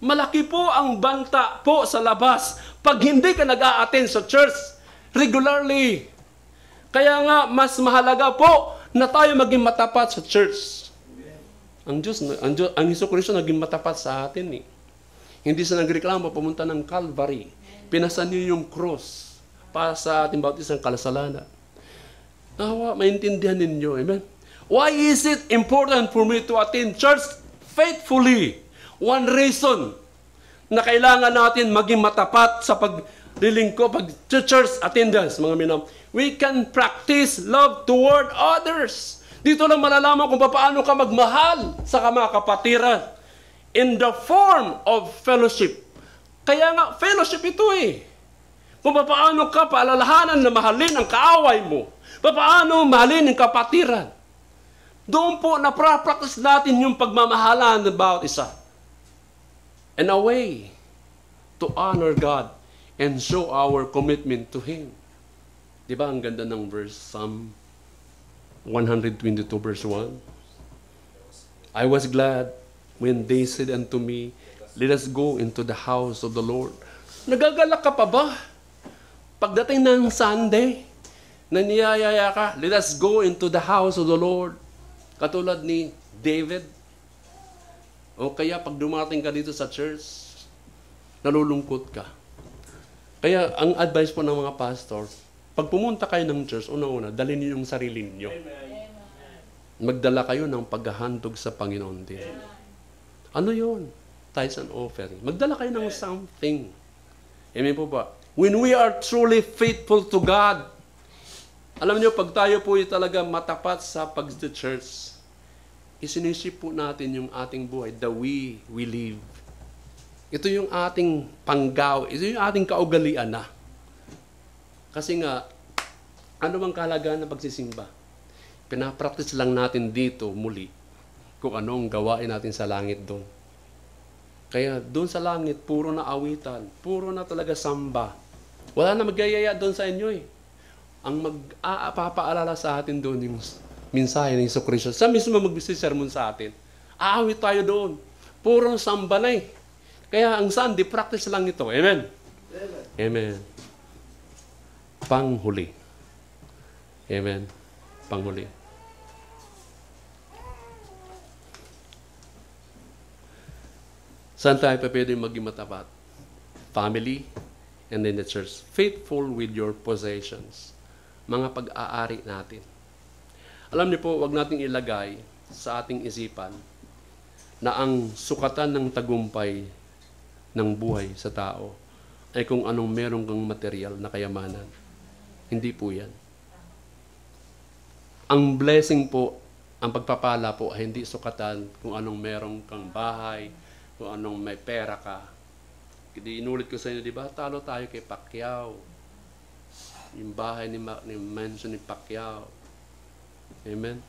Malaki po ang banta po sa labas pag hindi ka nag-a-attend sa church regularly. Kaya nga, mas mahalaga po na tayo maging matapat sa church. Ang Jesucristo naging matapat sa atin eh. Hindi siya nagreklamo pumunta ng Calvary. Pinasan niyo yung cross para sa ating bautisang kalasalanan. Nawa, maintindihan ninyo. Amen? Why is it important for me to attend church faithfully? One reason na kailangan natin maging matapat sa paglilingkod, pag-church attendance, mga minam. We can practice love toward others. Dito lang malalaman kung paano ka magmahal sa mga kapatiran in the form of fellowship. Kaya nga, fellowship ito eh. Kung paano ka paalalahanan na mahalin ang kaaway mo. Paano mahalin ang kapatiran. Doon po na-practice natin yung pagmamahalan ng bawat isa. And a way to honor God and show our commitment to Him. Diba ang ganda ng verse, Psalm 122 verse 1? I was glad when they said unto me, let us go into the house of the Lord. Nagagalak ka pa ba? Pagdating ng Sunday, naniyayaya ka, let us go into the house of the Lord. Katulad ni David. O kaya pag dumating ka dito sa church, nalulungkot ka. Kaya ang advice po ng mga pastor, pag pumunta kayo ng church, una-una, dalhin niyo yung sarili niyo. Magdala kayo ng paghahandog sa Panginoon din. Ano yun? Tithes and offering. Magdala kayo ng something. Amen po ba? When we are truly faithful to God, alam niyo, pag tayo po talaga matapat sa pag-church, isinisip po natin yung ating buhay, the way we live. Ito yung ating panggaw, ito yung ating kaugalian na. Kasi nga, ano bang kahalagaan ng pagsisimba? Pinapractice lang natin dito muli kung anong gawain natin sa langit doon. Kaya doon sa langit, puro na awitan, puro na talaga samba. Wala na magyayaya doon sa inyo eh. Ang magpapaalala sa atin doon yung mensahe ng Jesucristo. Sa mismo mag-sermon sa atin. Aawit tayo doon. Puro samba na eh. Kaya ang Sunday, practice lang ito. Amen? Amen. Panghuli. Amen. Panghuli. Saan tayo pa pwede maging matapat? Family and then the church. Faithful with your possessions. Mga pag-aari natin. Alam niyo po, wag nating ilagay sa ating isipan na ang sukatan ng tagumpay ng buhay sa tao ay kung anong meron kang material na kayamanan. Hindi po yan. Ang blessing po, ang pagpapala po ay hindi sukatan kung anong meron kang bahay, kung anong may pera ka. Inulit ko sa inyo, di ba? Talo tayo kay Pacquiao. Yung bahay ni mansion ni Pacquiao. Amen?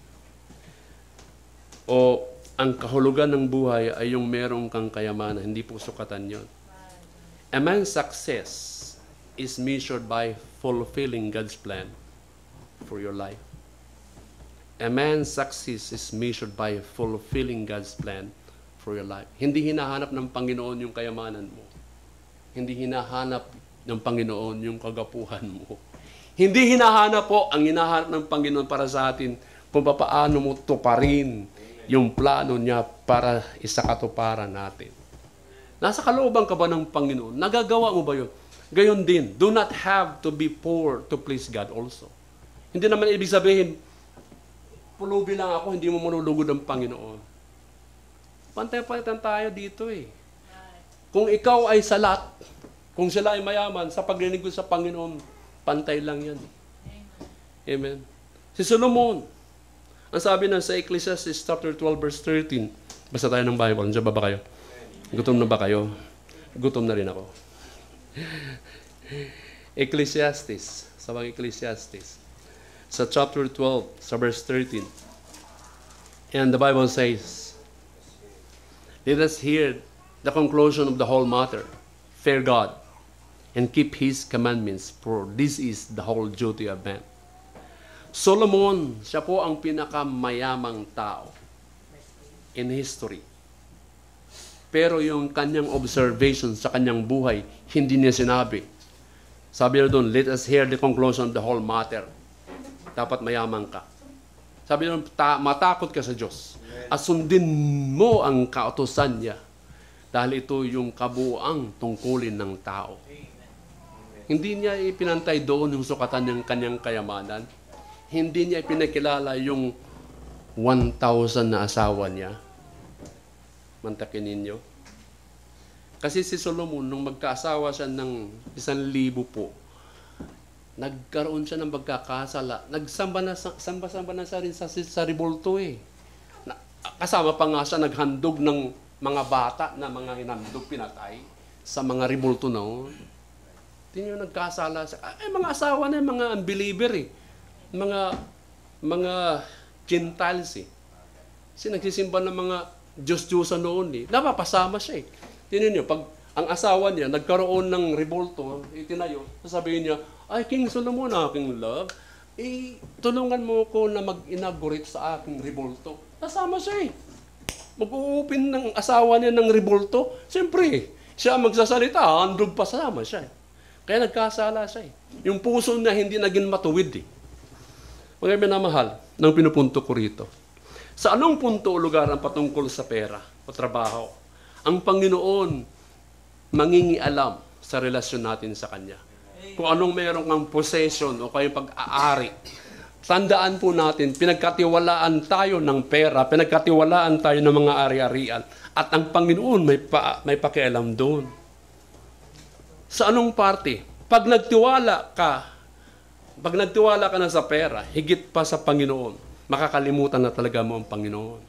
O ang kahulugan ng buhay ay yung merong kang kayamanan, hindi po sukatan yon. A man's success is measured by fulfilling God's plan for your life. A man's success is measured by fulfilling God's plan for your life. Hindi hinahanap ng Panginoon yung kayamanan mo. Hindi hinahanap ng Panginoon yung kagapuhan mo. Hindi hinahanap po, ang hinahanap ng Panginoon para sa atin kung paano mo tuparin yung plano niya para isakatuparan natin. Nasa kalooban ka ba ng Panginoon? Nagagawa mo ba yun? Gayon din, do not have to be poor to please God also. Hindi naman ibig sabihin, pulubi lang ako, hindi mo manulugod ang Panginoon. Pantay-pantay tayo dito eh. Kung ikaw ay salat, kung sila ay mayaman, sa paglilingkod sa Panginoon, pantay lang yan. Amen. Si Solomon, ang sabi na sa Ecclesiastes chapter 12 verse 13, basta tayo ng Bible, nandiyan ba kayo? Gutom na ba kayo? Gutom na rin ako. Ecclesiastes, sa mga Ecclesiastes, sa chapter 12, sa verse 13. And the Bible says, let us hear the conclusion of the whole matter. Fear God and keep His commandments, for this is the whole duty of man. Solomon, siya po ang pinakamayamang tao in history. Pero yung kanyang observation sa kanyang buhay, hindi niya sinabi. Sabi niya doon, let us hear the conclusion of the whole matter. Dapat mayaman ka. Sabi niya, matakot ka sa Diyos. At sundin mo ang kautusan niya. Dahil ito yung kabuuang tungkulin ng tao. Hindi niya ipinantay doon yung sukatan ng kanyang kayamanan. Hindi niya ipinakilala yung 1,000 na asawa niya. Mantakin ninyo. Kasi si Solomon, nung magkaasawa siya ng 1,000 po, nagkaroon siya ng pagkakasala. Nagsamba na siya rin sa ribulto eh. Kasama pa nga siya naghandog ng mga bata na mga hinandog pinatay sa mga ribulto noon. Tingnan nyo, nagkasala siya. Ay, mga asawa na mga unbeliever eh. Mga Gentiles eh. Kasi nagsisimba ng mga Diyos-Diyosa noon eh. Napapasama siya eh. Tingnan nyo, pag ang asawa niya nagkaroon ng ribulto, itinayo, sasabihin niya, ay, King Solomon, aking love, tulungan mo ko na mag-inaugurate sa aking ribulto. Nasama siya eh. Mag-uupin ng asawa niya ng ribulto. Siyempre, siya magsasalita, handog pa sama siya. Kaya nagkasala siya eh. Yung puso niya hindi naging matuwid eh. Mga minamahal, nang pinupunto ko rito. Sa anong punto o lugar ang patungkol sa pera o trabaho? Ang Panginoon mangingialam sa relasyon natin sa Kanya. Kung anong meron kang possession o kayong pag-aari. Tandaan po natin, pinagkatiwalaan tayo ng pera, pinagkatiwalaan tayo ng mga ari-arian. At ang Panginoon may pakialam doon. Sa anong parte? Pag nagtiwala ka na sa pera, higit pa sa Panginoon, makakalimutan na talaga mo ang Panginoon.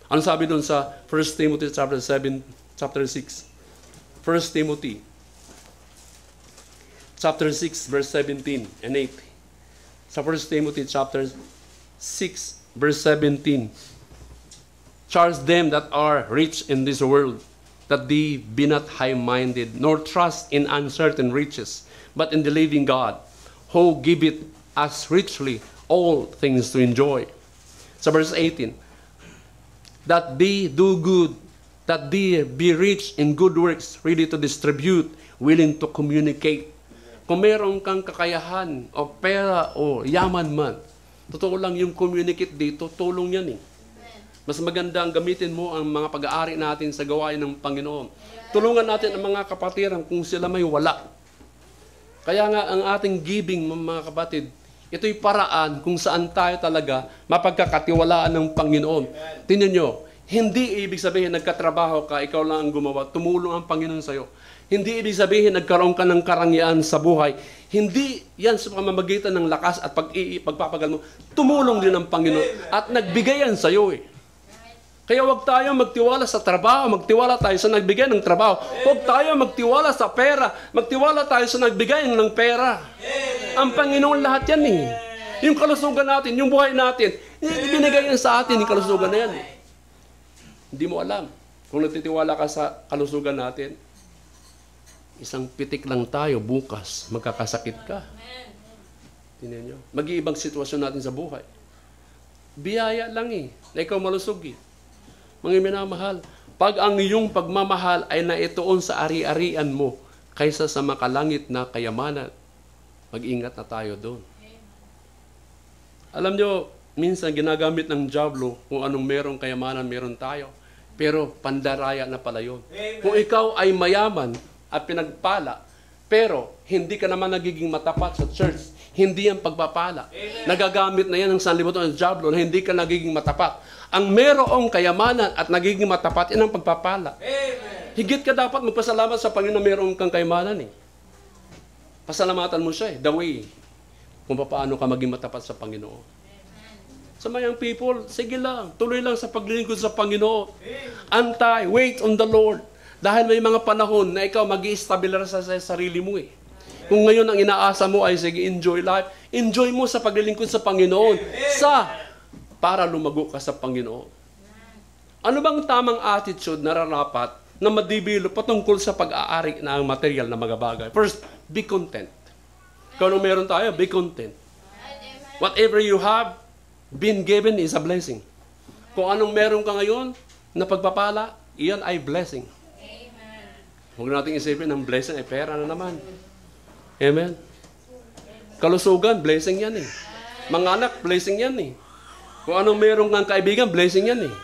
Ano sabi doon sa 1 Timothy chapter 6? 1 Timothy chapter 6 verse 17 and 8. Sa 1 Timothy chapter 6 verse 17. Charge them that are rich in this world, that they be not high-minded, nor trust in uncertain riches, but in the living God, who giveth us richly all things to enjoy. Sa verse 18, that they do good, that they be rich in good works, ready to distribute, willing to communicate. Kung meron kang kakayahan o pera o yaman man, totoo lang yung communicate dito, tulong yan eh. Mas maganda ang gamitin mo ang mga pag-aari natin sa gawain ng Panginoon. Tulungan natin ang mga kapatiran kung sila may wala. Kaya nga ang ating giving, mga kapatid, ito'y paraan kung saan tayo talaga mapagkakatiwalaan ng Panginoon. Tingnan nyo, hindi ibig sabihin nagkatrabaho ka, ikaw lang ang gumawa, tumulong ang Panginoon sa'yo. Hindi ibig sabihin nagkaroon ka ng karangyaan sa buhay. Hindi yan sa pamamagitan ng lakas at pagpapagal mo. Tumulong din ang Panginoon at nagbigay yan sa iyo eh. Kaya huwag tayo magtiwala sa trabaho, magtiwala tayo sa nagbigay ng trabaho. Huwag tayo magtiwala sa pera, magtiwala tayo sa nagbigay ng pera. Ang Panginoon lahat yan eh. Yung kalusugan natin, yung buhay natin, ibinigay yan sa atin, yung kalusugan na yan. Hindi mo alam. Kung nagtitiwala ka sa kalusugan natin, isang pitik lang tayo bukas, magkakasakit ka. Tingnan nyo. Mag-iibang sitwasyon natin sa buhay. Biyaya lang eh, na ikaw malusog eh. Mga minamahal, pag ang iyong pagmamahal ay naituon sa ari-arian mo kaysa sa makalangit na kayamanan, mag-ingat na tayo doon. Alam nyo, minsan ginagamit ng diablo kung anong merong kayamanan meron tayo. Pero pandaraya na pala yun. Kung ikaw ay mayaman at pinagpala, pero hindi ka naman nagiging matapat sa church, hindi yan pagpapala. Nagagamit na yan ng sanlibutan ng diablo na hindi ka nagiging matapat. Ang merong kayamanan at nagiging matapat, yan ang pagpapala. Higit ka dapat magpasalamat sa Panginoon na merong kang kayamanan eh. Pasalamatan mo siya eh, the way kung paano ka maging matapat sa Panginoon. Sa mayang people, sige lang, tuloy lang sa paglilingkod sa Panginoon. Antay, wait on the Lord. Dahil may mga panahon na ikaw mag-i-stabilize sa sarili mo eh. Kung ngayon ang inaasa mo ay sige, enjoy life, enjoy mo sa paglilingkod sa Panginoon. Para lumago ka sa Panginoon. Ano bang tamang attitude na rarapat na madibilo patungkol sa pag-aari ng material na mga bagay? First, be content. Kung ano meron tayo, be content. Whatever you have been given is a blessing. Kung anong meron ka ngayon na pagpapala, iyan ay blessing. Huwag natin isipin ng blessing ay pera na naman. Amen? Kalusugan, blessing yan eh. Mga anak, blessing yan eh. Kung anong meron kang kaibigan, blessing yan eh.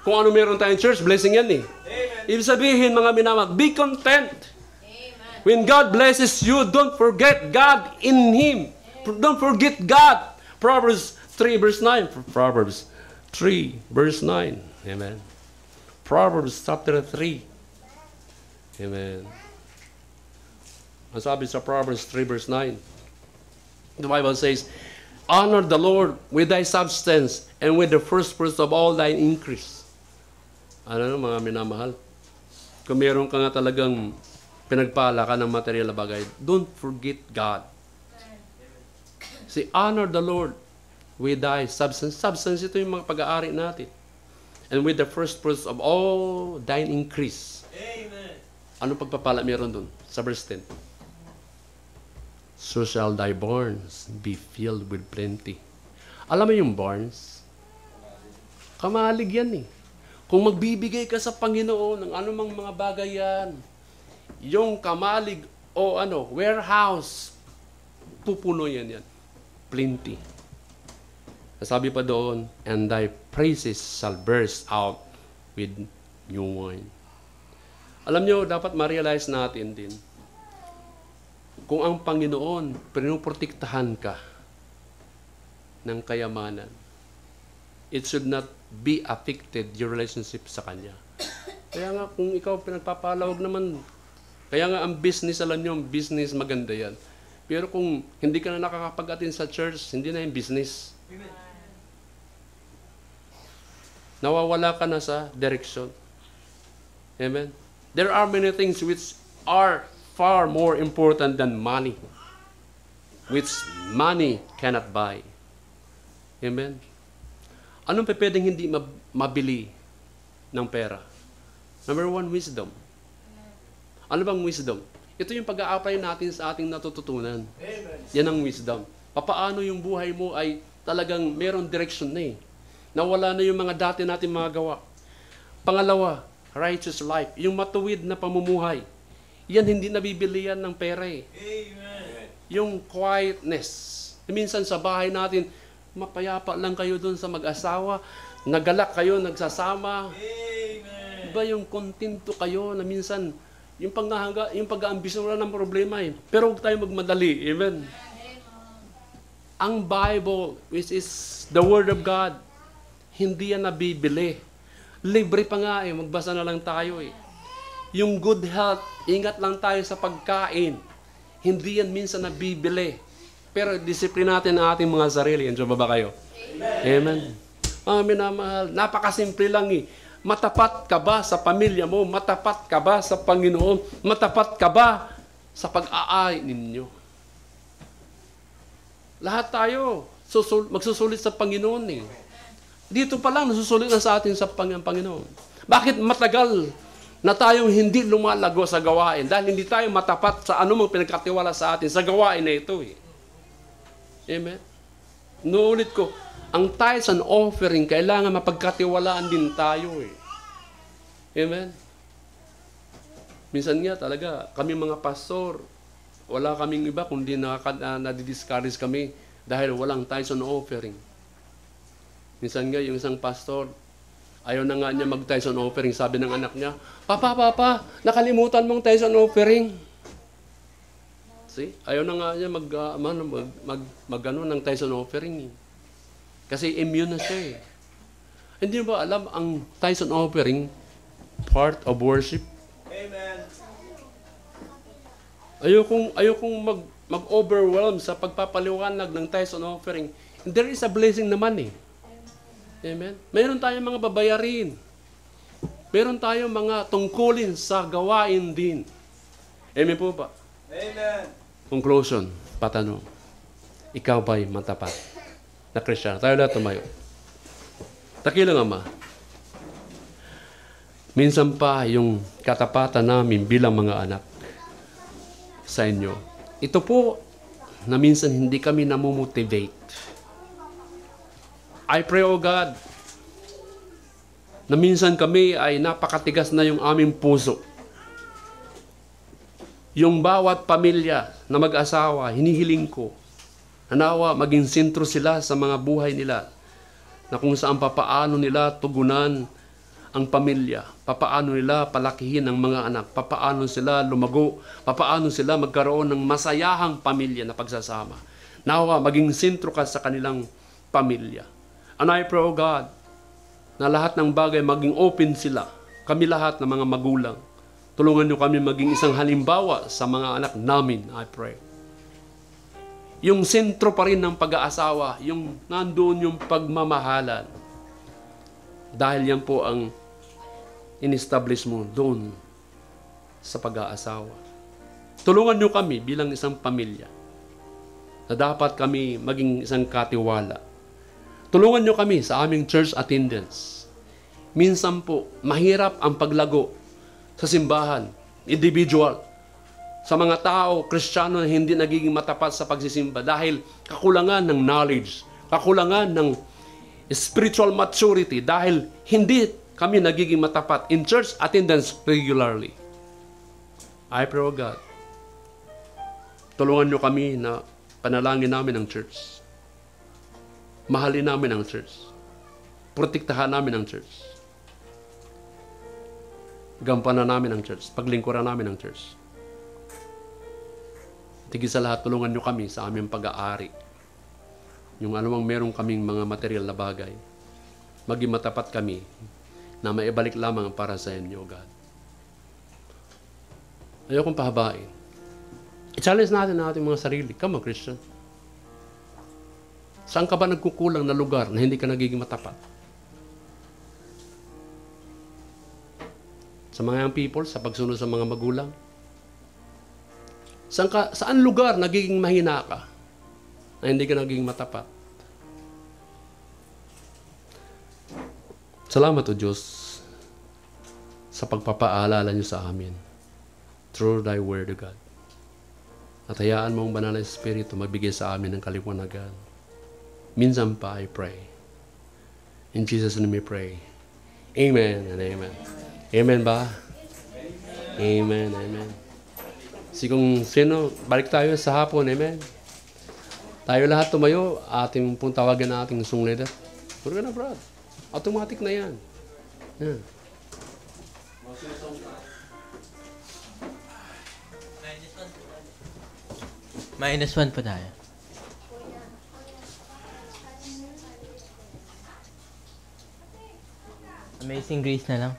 Kung anong meron tayong church, blessing yan eh. Ibig sabihin, mga minamahal, be content. When God blesses you, don't forget God in Him. Don't forget God. Proverbs 3 verse 9. Proverbs 3 verse 9. Amen. Proverbs chapter 3. Amen. Ang sabi sa Proverbs 3 verse 9. The Bible says, honor the Lord with thy substance and with the first fruits of all thine increase. Ano mga minamahal? Kung meron ka nga talagang pinagpala ka ng material na bagay, don't forget God. See, honor the Lord with thy substance. Substance, ito yung mga pag-aari natin. And with the first fruits of all thine increase. Amen. Anong pagpapala meron dun? Sa verse 10. So shall thy barns be filled with plenty. Alam mo yung barns? Kamalig yan eh. Kung magbibigay ka sa Panginoon ng anumang mga bagay yan, yung kamalig o warehouse, pupuno yan. Plenty. Sabi pa doon, and thy praises shall burst out with new wine. Alam nyo, dapat ma-realize natin din, kung ang Panginoon, pinuprotektahan ka ng kayamanan, it should not be affected your relationship sa Kanya. Kaya nga, kung ikaw pinagpapalawag naman, kaya nga ang business, alam nyo, ang business maganda yan. Pero kung hindi ka na nakakapag-attend sa church, hindi na yung business. Amen. Nawawala ka na sa direction. Amen. There are many things which are far more important than money, which money cannot buy. Amen. Anong pwedeng hindi mabili ng pera? Number one, wisdom. Ano bang wisdom? Ito yung pag-a-apply natin sa ating natututunan. Amen. Yan ang wisdom. Papaano yung buhay mo ay talagang meron direction na eh. Nawala na yung mga dati natin mga gawa. Pangalawa, righteous life. Yung matuwid na pamumuhay. Yan hindi nabibili yan ng pera eh. Amen. Yung quietness. Minsan sa bahay natin, mapayapa lang kayo dun sa mag-asawa. Nagalak kayo, nagsasama. Amen. Diba yung kontento kayo na minsan, yung pag-aambisyon wala ng problema eh. Pero huwag tayo magmadali. Amen. Ang Bible, which is the Word of God, hindi yan nabibili. Libre pa nga eh. Magbasa na lang tayo eh. Yung good health, ingat lang tayo sa pagkain. Hindi yan minsan nabibili. Pero disiplin natin ang ating mga sarili. Andiyan ba kayo? Amen. Mga minamahal, napakasimple lang eh. Matapat ka ba sa pamilya mo? Matapat ka ba sa Panginoon? Matapat ka ba sa pag-aay ninyo? Lahat tayo magsusulit sa Panginoon eh. Dito pa lang nasusulit na sa atin sa Panginoon. Bakit matagal na tayong hindi lumalago sa gawain? Dahil hindi tayo matapat sa anumang pinagkatiwala sa atin sa gawain na ito eh. Amen? Nuulit ko, ang tithes and offering, kailangan mapagkatiwalaan din tayo eh. Amen? Minsan nga talaga, kami mga pastor, wala kaming iba kundi nadidiscourage kami dahil walang tithes and offering. Minsan nga, yung isang pastor, ayaw na nga niya mag-tithes and offering. Sabi ng anak niya, Papa, nakalimutan mong tithes and offering. See? Ayaw na nga niya ng tithes and offering. Kasi immune na siya eh. Hindi ba alam ang tithes and offering, part of worship? Amen. Ayokong mag-overwhelm sa pagpapaliwanag ng tithes and offering. There is a blessing naman eh. Amen? Meron tayong mga babayarin. Meron tayong mga tungkulin sa gawain din. Amen po ba? Amen. Conclusion, patanong. Ikaw ba'y matapat na Kristiyano? Tayo lahat tumayo. Dakilang Ama, minsan pa yung katapatan namin bilang mga anak sa inyo. Ito po na minsan hindi kami namomotivate. I pray, O God, na minsan kami ay napakatigas na yung aming puso. Yung bawat pamilya na mag-asawa, hinihiling ko, hanawa, maging sentro sila sa mga buhay nila, na kung saan papaano nila tugunan ang pamilya, papaano nila palakihin ang mga anak, papaano sila lumago, papaano sila magkaroon ng masayahang pamilya na pagsasama. Nawa, maging sentro ka sa kanilang pamilya. And I pray, O God, na lahat ng bagay maging open sila. Kami lahat ng mga magulang. Tulungan niyo kami maging isang halimbawa sa mga anak namin, I pray. Yung sentro pa rin ng pag-aasawa, yung nandoon yung pagmamahalan. Dahil yan po ang in-establish mo doon sa pag-aasawa. Tulungan niyo kami bilang isang pamilya na dapat kami maging isang katiwala. Tulungan niyo kami sa aming church attendance. Minsan po, mahirap ang paglago sa simbahan, individual, sa mga tao, Kristiyano na hindi nagiging matapat sa pagsisimba dahil kakulangan ng knowledge, kakulangan ng spiritual maturity dahil hindi kami nagiging matapat in church attendance regularly. I pray, O God, tulungan niyo kami na panalangin namin ang church. Mahalin namin ang church. Protektahan namin ang church. Gampanan namin ang church. Paglingkuran namin ang church. Tigil sa lahat, tulungan niyo kami sa aming pag-aari. Yung anumang meron kaming mga material na bagay, maging matapat kami na maibalik lamang para sa inyo, God. Ayokong pahabain. I-challenge natin ang ating mga sarili. Come on, Christian. Saan ka ba nagkukulang na lugar na hindi ka nagiging matapat? Sa mga young people, sa pagsunod sa mga magulang? Saan lugar nagiging mahina ka na hindi ka nagiging matapat? Salamat o Diyos sa pagpapaalala niyo sa amin through Thy Word, O God. At hayaan mo ang banal na Espiritu magbigay sa amin ng kaliwanagan. Minsan pa, I pray. In Jesus' name we pray. Amen and amen. Amen ba? Amen, amen. Kung sino, balik tayo sa hapon, amen. Tayo lahat tumayo, ating pong tawagan na ating song leader. Puro ka na, Brad. Automatic na yan. Yan. -1 pa tayo. Amazing Grace na lang.